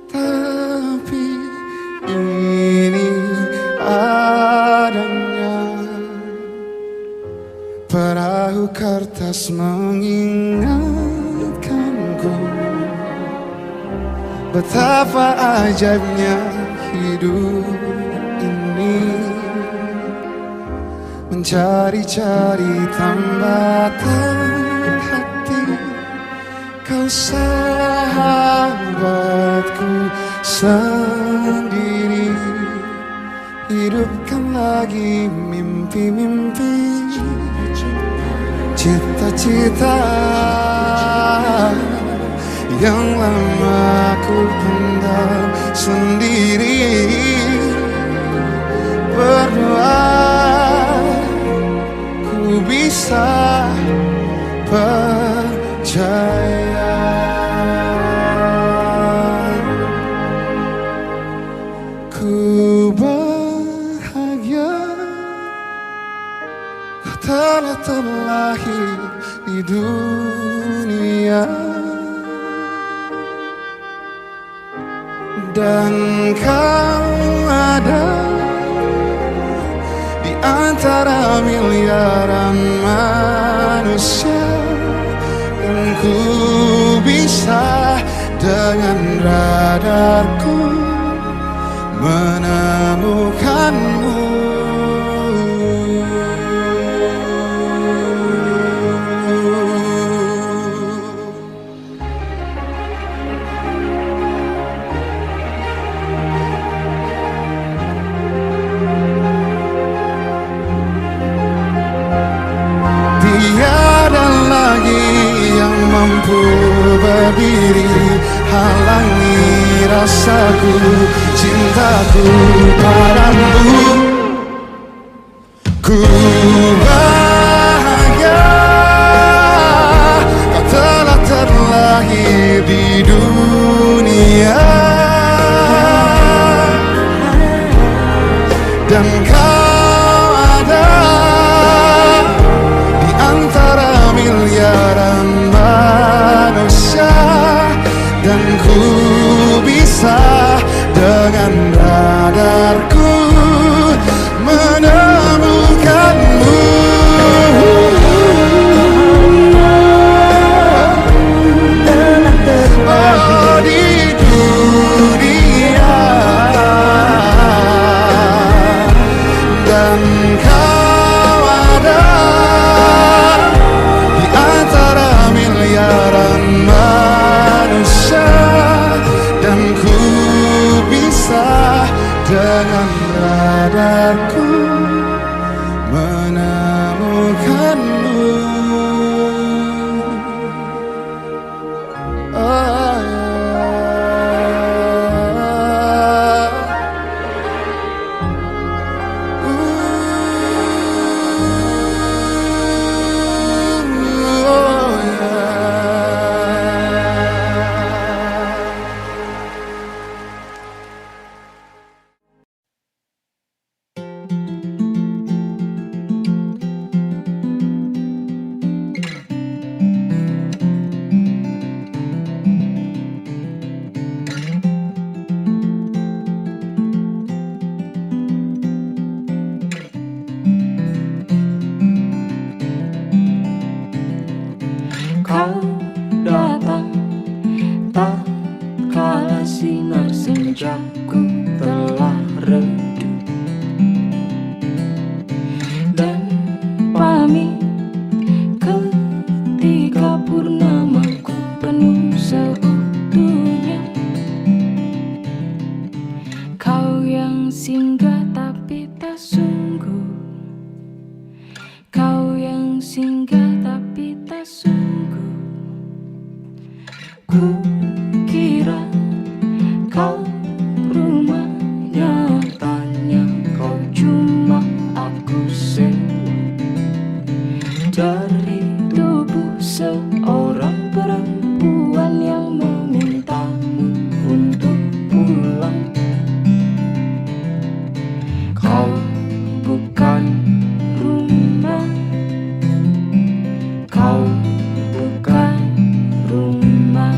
tapi ini adanya. Perahu kertas mengingatkanku betapa ajaibnya hidup ini, mencari-cari tambatan hati. Kau sahabatku sendiri. lagi mimpi-mimpi, cita-cita yang lama ku pendam sendiri. Berdoa ku bisa percaya. Ku bahagia kau telah terlahir di dunia, dan kau ada di antara miliaran manusia, dan ku bisa dengan radarku menemukanmu. Tiada lagi yang mampu berdiri halangi rasaku, cintaku padamu. Ku bahagia kau telah terlahir di dunia, dan kau ada di antara miliaran manusia, dan ku bisa dengan radarku menemukanmu. Oh, di dunia, dan kau ada di antara miliaran manusia, dan ku bisa dengan radarku menemukanmu. Oh, Kau datang tak kala sinar senjaku telah redup, dan pamit ketika purnamaku penuh seutuhnya. Kau yang singgah tapi tak sungguh, kau yang singgah tapi tak sungguh. Ku kira kau rumah, nyatanya kau cuma aku sewa dari tubuh seorang perempuan yang memintamu untuk pulang. Kau bukan rumah, kau bukan rumah.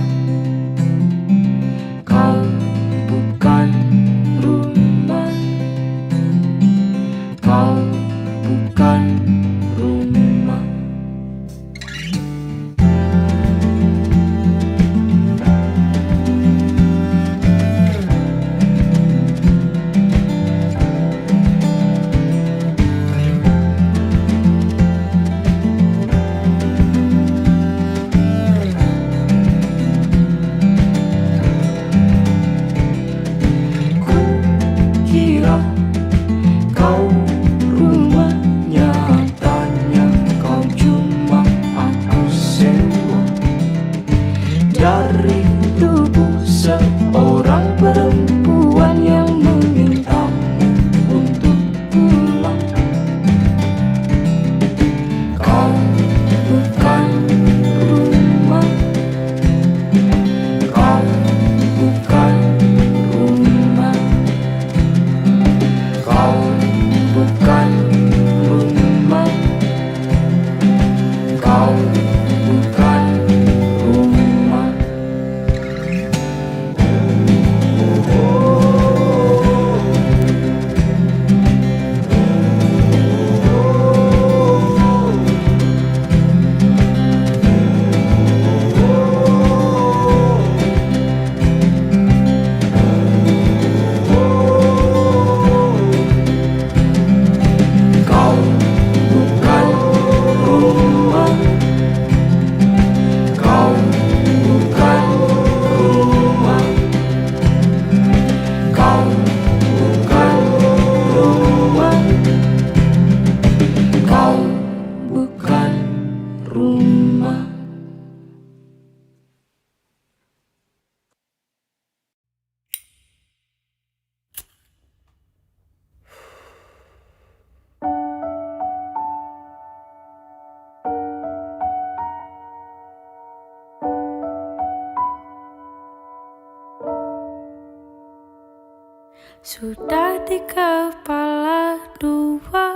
sudah di kepala dua.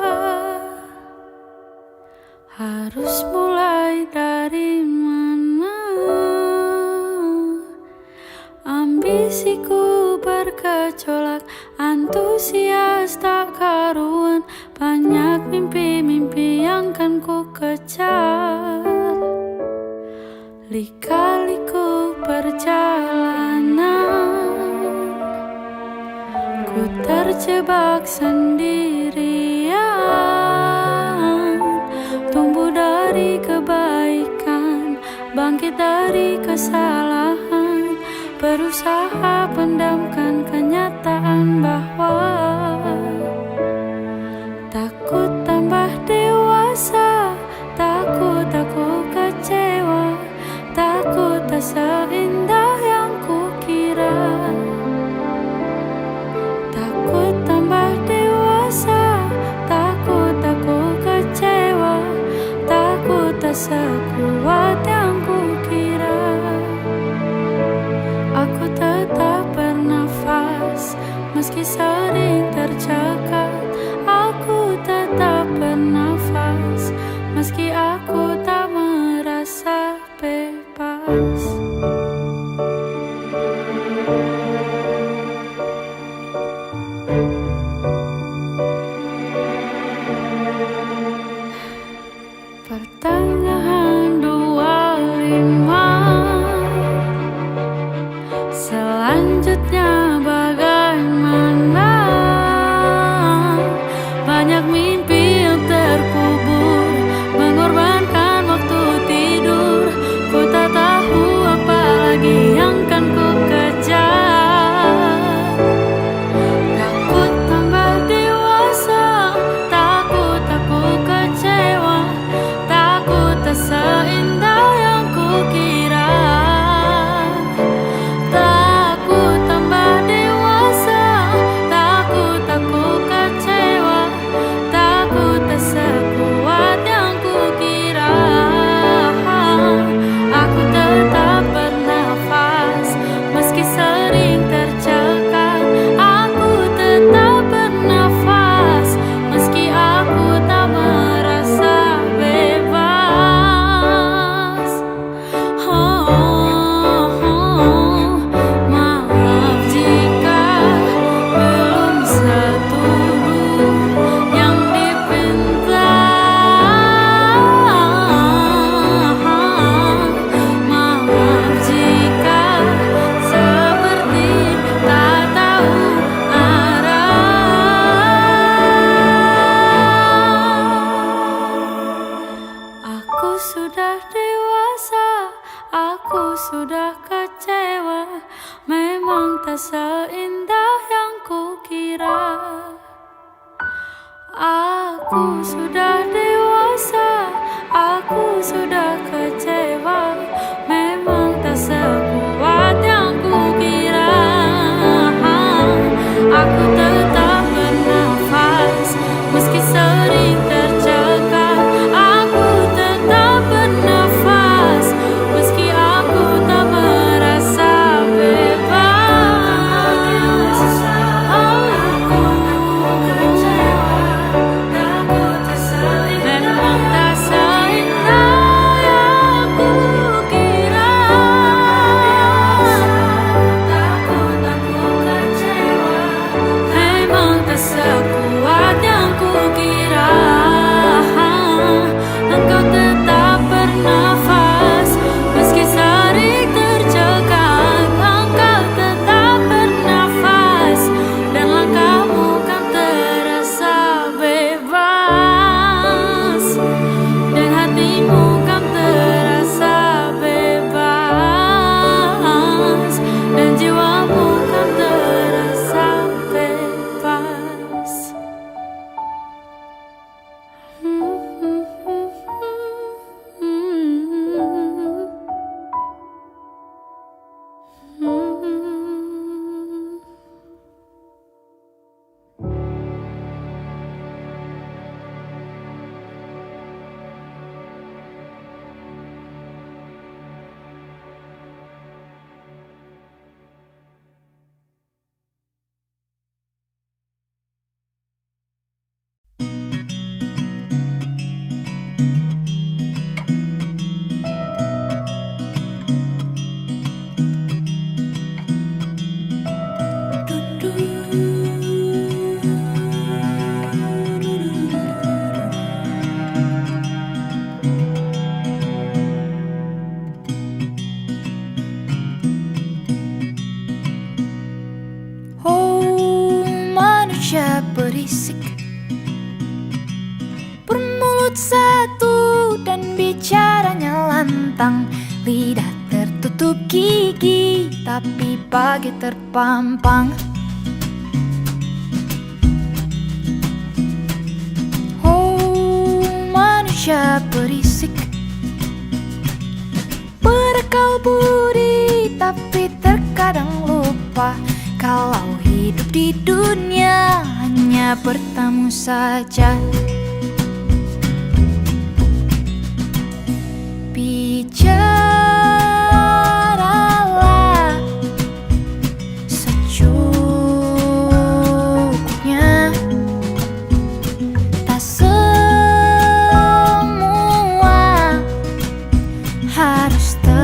Harus mulai dari mana? Ambisiku bergejolak, antusias tak karuan. Banyak mimpi-mimpi yang kan ku kejar. Lika-liku perjalanan, ku terjebak sendirian. Tumbuh dari kebaikan, bangkit dari kesalahan, berusaha pendamkan kenyataan bahwa takut tambah dewasa, takut aku kecewa, takut tak seindah yang kukira. Takut tambah dewasa, takut aku kecewa, takut tak sekuat yang kukira. Aku tetap bernafas meski sering tercekat. Aku tetap bernafas meski aku tak merasa bebas. Pertengahan 25, selanjutnya bagaimana? Banyak mimpi yang terkubur, mengorbankan waktu tidur. Ku tak tahu apa lagi yang kan ku kejar. Takut tambah dewasa, takut aku kecewa, takut tak seindah yang kukira. Takut tambah dewasa, takut aku kecewa, takut tak sekuat yang kukira. Aku tetap bernafas meski sering tercekat. Aku tetap bernafas meski aku tak merasa bebas. Maaf jika belum setuju yang dipinta. Maaf jika seperti tak tahu arah. Aku sudah dewasa, aku sudah kecewa. Memang tak seindah yang kukira. Aku sudah dewasa, aku sudah kecewa. Memang tak sekuat yang kukira. Aku tetap bernafas meski sering tercekat. Aku tetap bernafas meski aku tak merasa bebas. Aku kecewa, takut tak seindah berisik, bermulut satu dan bicaranya lantang, lidah tertutup gigi tapi bagai terpampang. Oh, manusia berisik, berakal budi tapi terkadang lupa kalau hidup di dunia hanya bertamu saja. Bicaralah secukupnya, tak semua harus terjawab.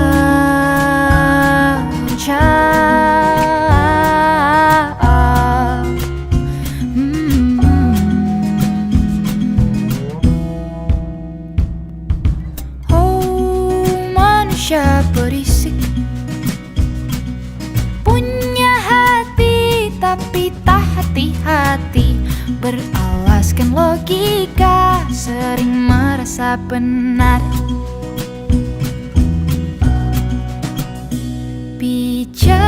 Oh, manusia berisik, punya hati tapi tak hati-hati, beralaskan logika, sering merasa benar. Bicaralah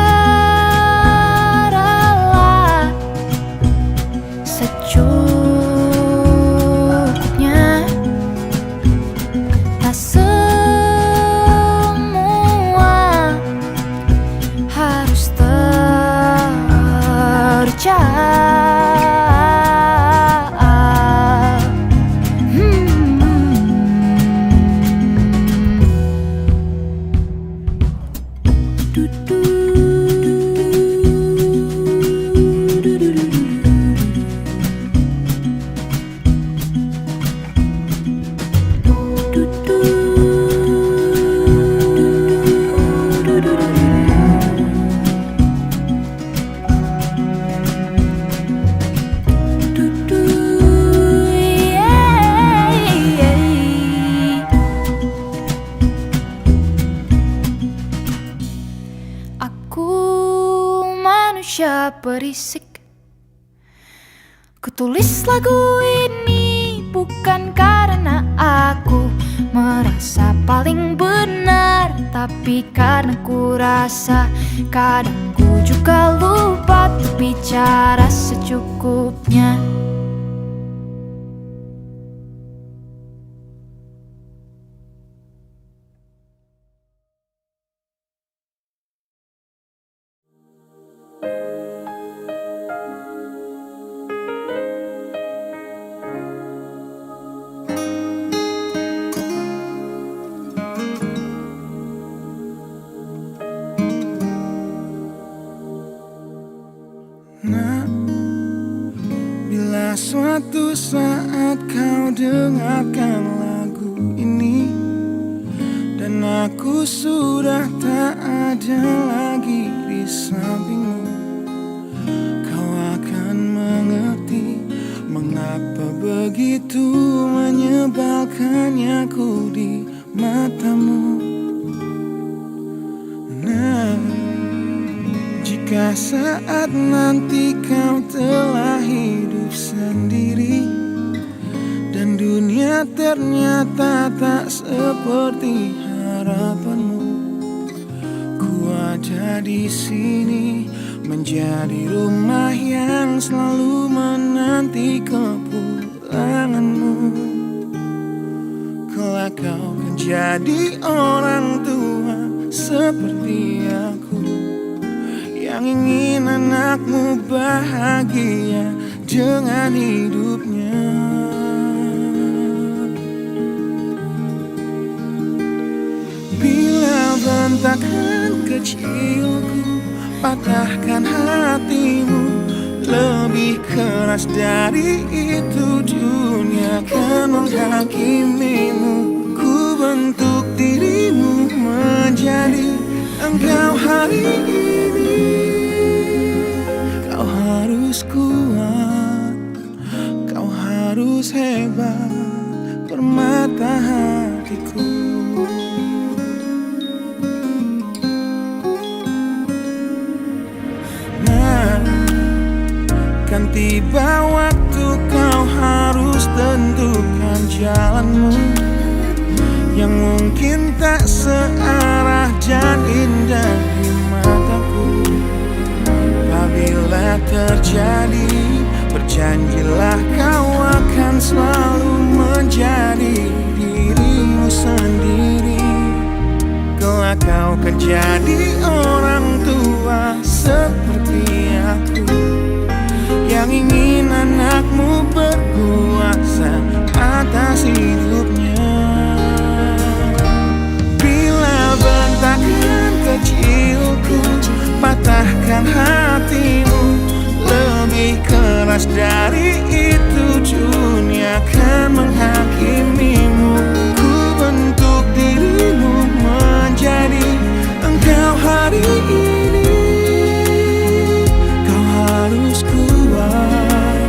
secukupnya, tak semua harus terjawab. Aku manusia berisik, kutulis lagu ini bukan karena aku merasa paling benar, tapi karena ku rasa kadang ku juga lupa untuk bicara secukupnya. Nah, bila suatu saat kau dengarkan lagu ini dan aku sudah tak ada lagi di sampingmu, kau akan mengerti mengapa begitu menyebalkannya aku di matamu. Nah, jika saat nanti kau telah hidup sendiri dan dunia ternyata tak seperti harapanmu, ku ada di sini menjadi rumah yang selalu menanti kepulanganmu. Kelak kau kan jadi orang tua seperti aku, yang ingin anakmu bahagia dengan hidupnya. Bila bentakan kecilku patahkan hatimu, lebih keras dari itu dunia akan menghakimimu. Ku bentuk dirimu menjadi engkau hari ini. Kau harus kuat, kau harus hebat, permata hatiku. Nah, kan tiba waktu kau harus tentukan jalanmu yang mungkin tak searah dan indah di mataku. Apabila terjadi, berjanjilah kau akan selalu menjadi dirimu sendiri. Kelak kau akan jadi orang tua seperti aku, yang ingin anakmu berkuasa atas hidupnya. Bila bentakan kecilku patahkan hatimu, lebih keras dari itu dunia akan menghakimimu. Ku bentuk dirimu menjadi engkau hari ini. Kau harus kuat,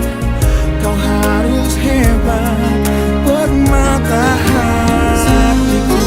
kau harus hebat, permata hatiku.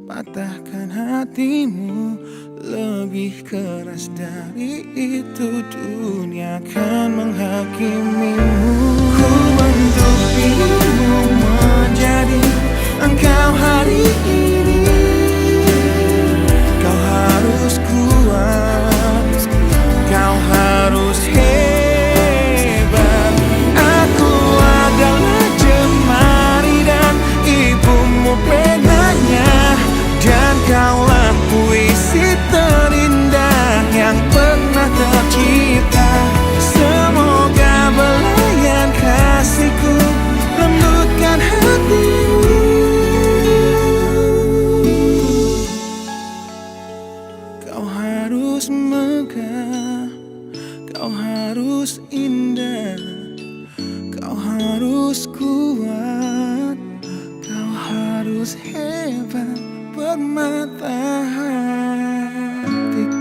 Patahkan hatimu, lebih keras dari itu dunia akan menghakimimu. Ku bentuk dirimu menjadi engkau hari ini. Kau harus kuat, kau harus hebat. Aku adalah jemari dan ibumu penanya, dan kaulah puisi terindah yang pernah tercipta. Semoga belayan kasihku lembutkan hatimu. Kau harus megah, kau harus indah, kau harus kuat, kau harus hebat, permata hatiku.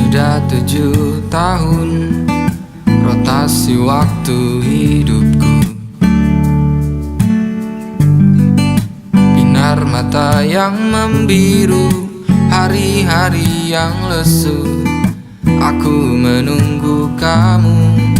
Sudah 7 tahun rotasi waktu hidupku. Binar mata yang membiru, hari-hari yang lesu. Aku menunggu kamu.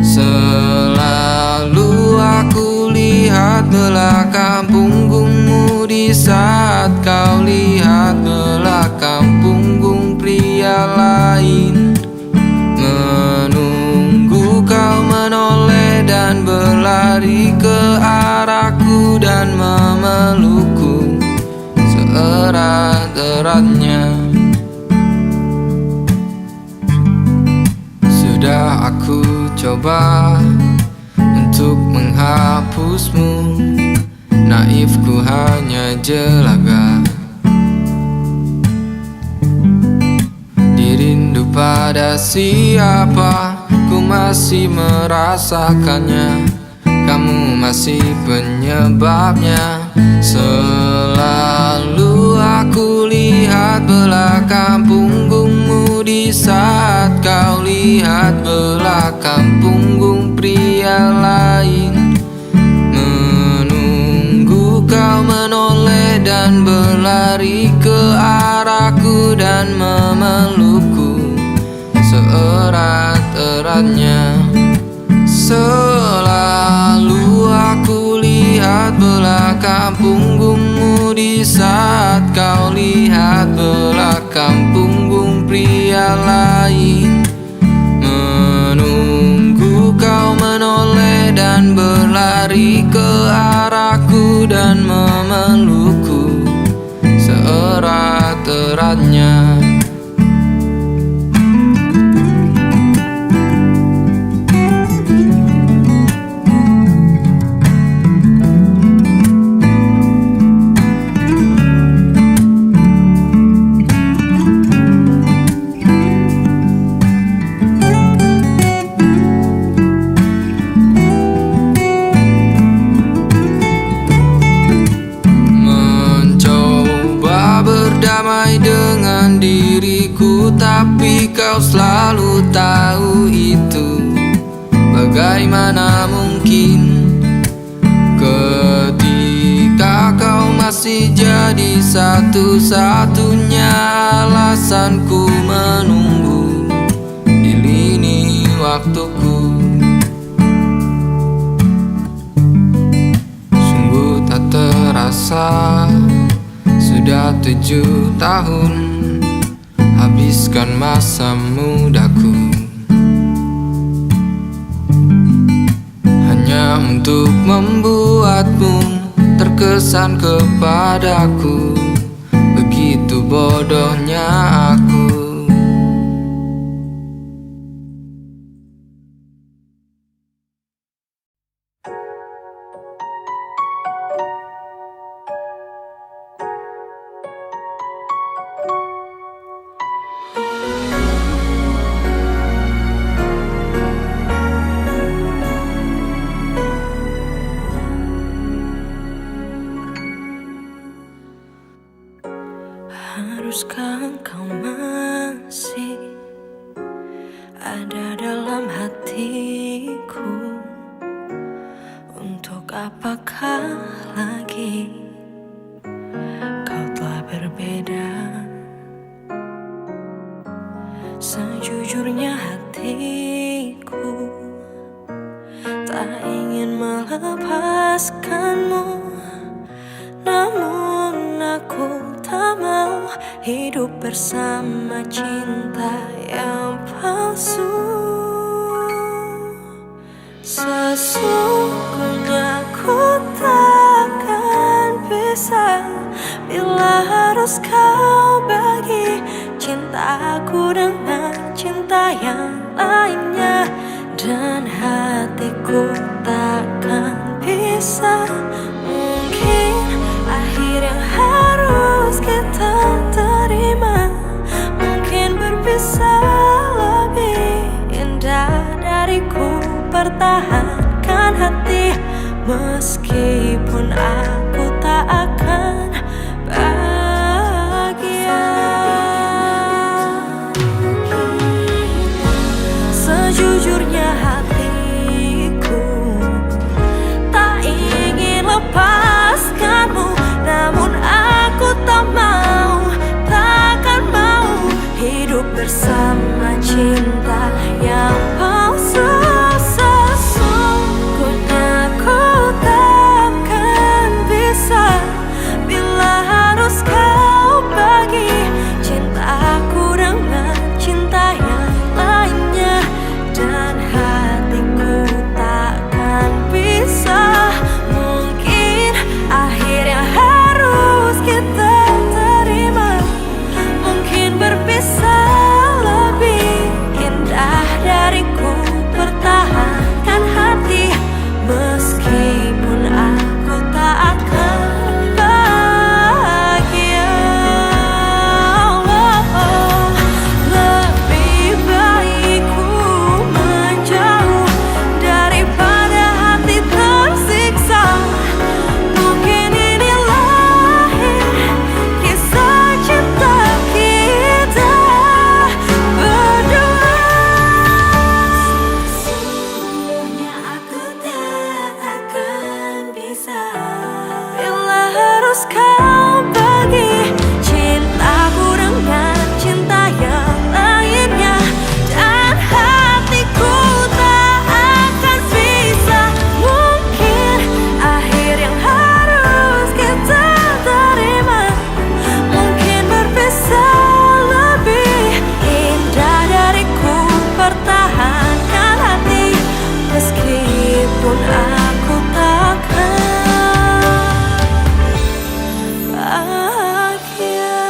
Selalu aku lihat belakang punggungmu di saat kau lihat belakang punggung pria lain. Menunggu kau menoleh dan berlari ke arahku dan memelukku seerat-eratnya. Sudah aku coba untuk menghapusmu, naifku hanya jelaga. Dirindu pada siapa, ku masih merasakannya. Kamu masih penyebabnya. Selalu aku lihat belakang punggungmu di saat kau lihat belakang punggung pria lain. Menunggu kau menoleh dan berlari ke arahku dan memelukku seerat-eratnya. Selalu aku lihat belakang punggungmu di saat kau lihat belakang punggung pria lain. Menunggu kau menoleh dan berlari ke arahku dan memelukku Bagaimana mungkin ketika kau masih jadi satu-satunya alasanku menunggu di lini waktuku. Sungguh tak terasa sudah 7 tahun habiskan masa mudaku hanya untuk membuatmu terkesan kepadaku. Begitu bodohnya aku. Haruskah kau masih ada dalam hatiku? Untuk apakah lagi kau telah berbeda? Sejujurnya hatiku tak ingin melepaskanmu, namun aku tak mau hidup bersama cinta yang palsu. Sesungguhnya ku takkan bisa bila harus kau bagi cintaku dengan cinta yang lainnya, dan hatiku takkan bisa. Mungkin akhir yang harus kita terima, mungkin berpisah lebih indah dari ku pertahankan hati. Meskipun aku tak akan bahagia, sejujurnya hatiku tak ingin lepaskanmu, namun aku tak mau, takkan mau hidup bersama cinta yang palsu. Sesungguhnya ku takkan bisa bila harus kau bagi cintaku dengan cinta yang lainnya, dan hatiku takkan bisa. Mungkin akhir yang harus kita terima, mungkin berpisah lebih indah dari ku pertahankan hati. Meskipun aku tak akan bahagia, lebih baik ku menjauh daripada hati tersiksa. Mungkin ini lahir kisah cinta kita berdua. Sesungguhnya aku tak akan bisa bila harus kau bagi cintaku dengan cinta yang lainnya, dan hatiku tak akan bisa. Mungkin akhir yang harus kita terima, mungkin berpisah lebih indah dari ku pertahankan hati. Meskipun aku takkan bahagia.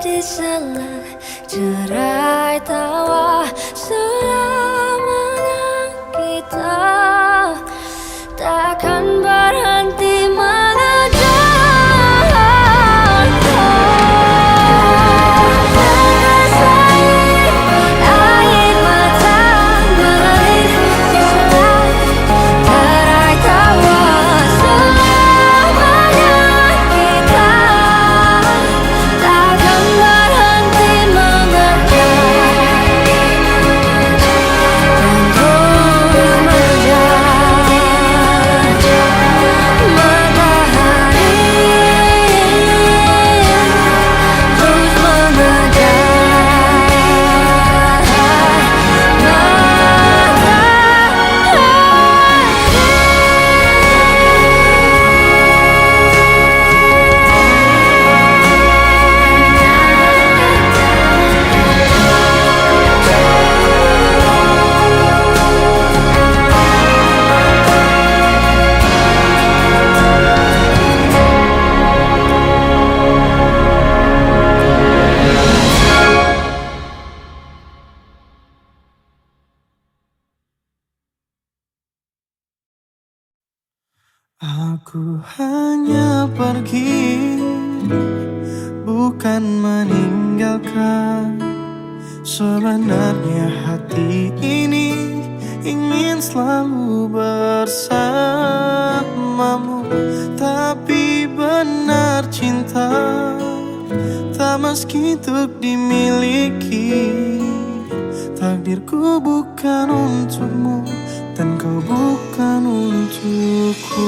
di sela cerai tawa selamanya kita takkan berhenti mengejar merasain air mata mengalir di sela cerai tawa selamanya kita takkan berhenti mengejar dan terus mengejar matahari terus Aku hanya pergi, bukan meninggalkan. Sebenarnya hati ini ingin selalu bersamamu. Tapi benar cinta tak meski untuk dimiliki. Takdirku bukan untukmu dan kau bukan untukku.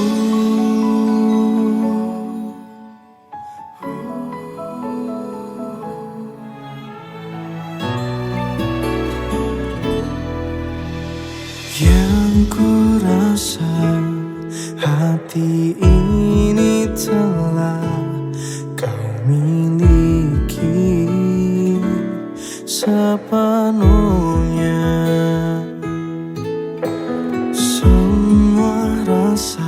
Yang ku rasa hati ini telah kau miliki sepenuhnya. Semua rasa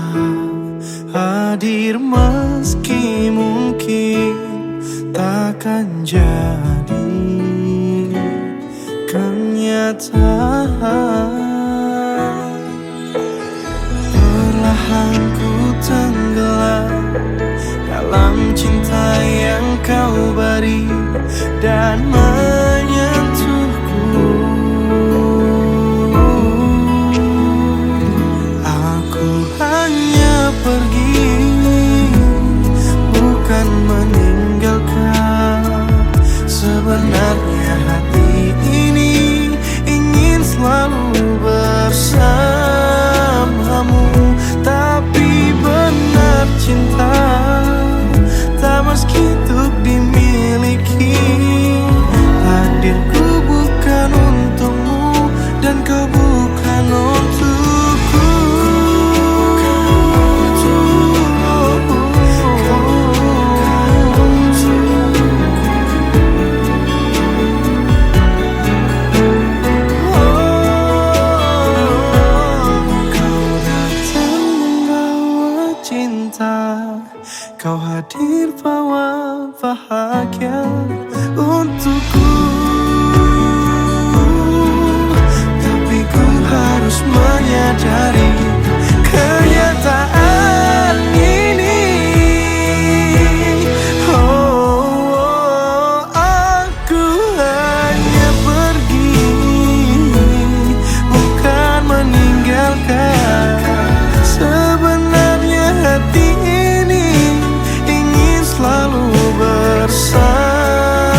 hadir meski mungkin takkan jadi kenyataan. Perlahan ku tenggelam dalam cinta yang kau beri dan menyentuhku. Aku hanya pergi, bukan meninggalkan. Sebenarnya hati ini ingin selalu bersamamu. Tapi benar cinta tak meski untuk dimiliki. Takdirku bukan untukmu dan kau bukan untukku. Kau hadir bawa bahagia untukku. Tapi ku harus menyadari kenyataan ini. Aku hanya pergi, bukan meninggalkan. Sebenarnya hati ini ingin selalu bersama.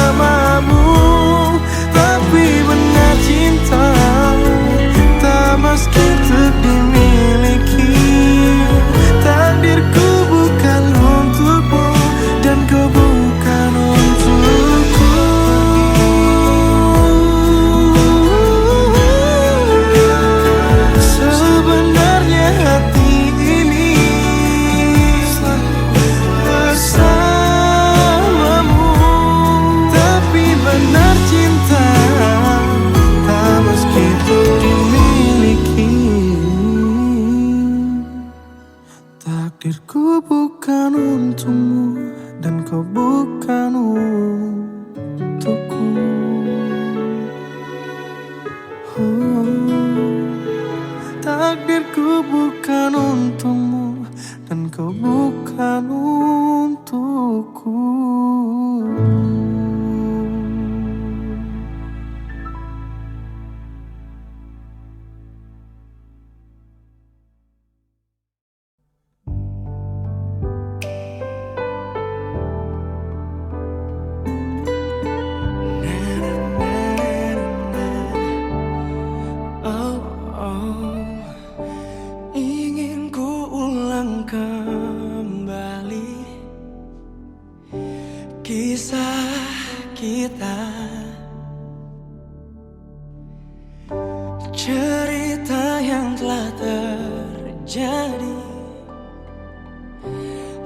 kita, cerita yang telah terjadi,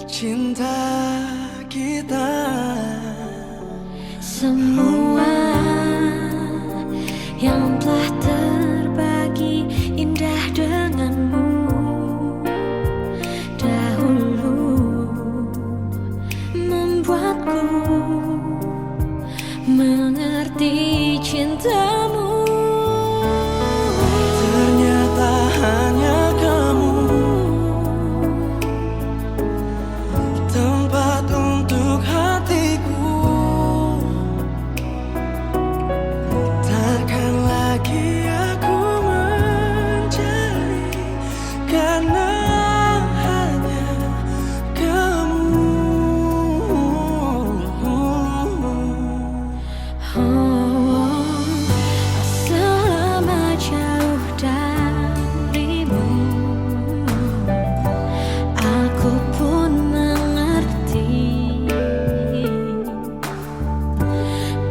cinta kita. Semua yang telah terbagi indah denganmu dahulu membuatku mengerti cintamu. Ternyata hanya kamu tempat untuk hatiku. Takkan lagi aku mencari, karena hanya kamu. Selama jauh darimu, aku pun mengerti.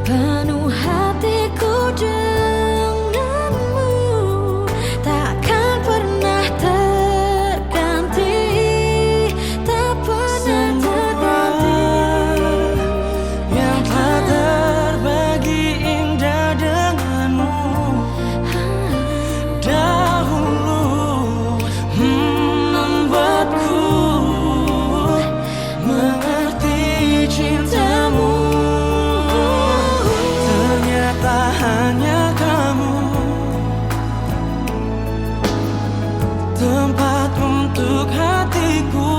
Penuh hatiku denganmu, takkan pernah terganti, tak pernah terganti. Yang telah terbagi indah denganmu dahulu membuatku mengerti cintamu. Ternyata hanya kamu tempat untuk hatiku.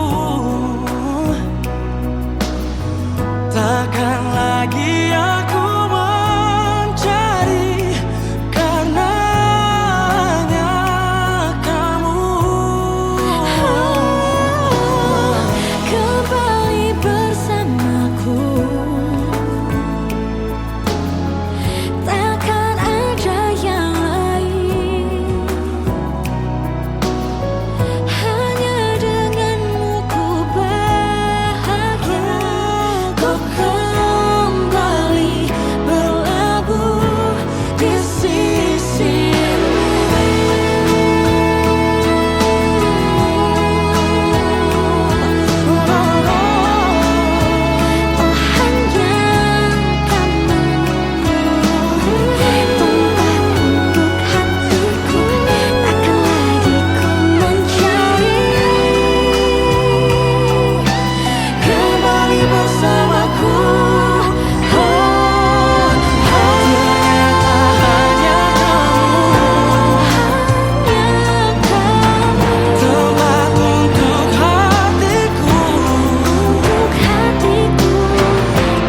Takkan lagi aku mencari, karena hanya kamu. Kembali bersamaku, takkan ada yang lain. Hanya denganmu ku bahagia. Kau kembali berlabuh di sisimu. Oh, hanya kamu tempat untuk hatiku. Takkan lagi ku mencari. Kembali bersamaku. Ternyata hanya kamu tempat untuk hatiku.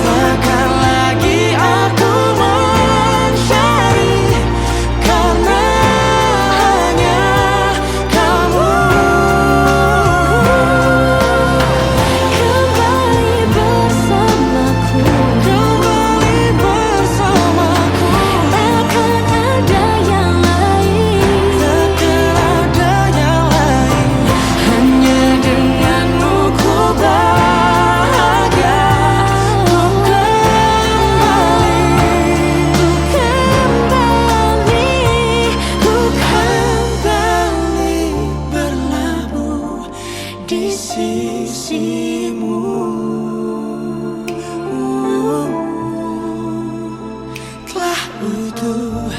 Takkan lagi aku mencari, karena hanya kamu. Kembali bersamaku, takkan ada yang lain. Hanya denganmu ku bahagia. Ku kembali berlabuh di sisimu. Telah utuh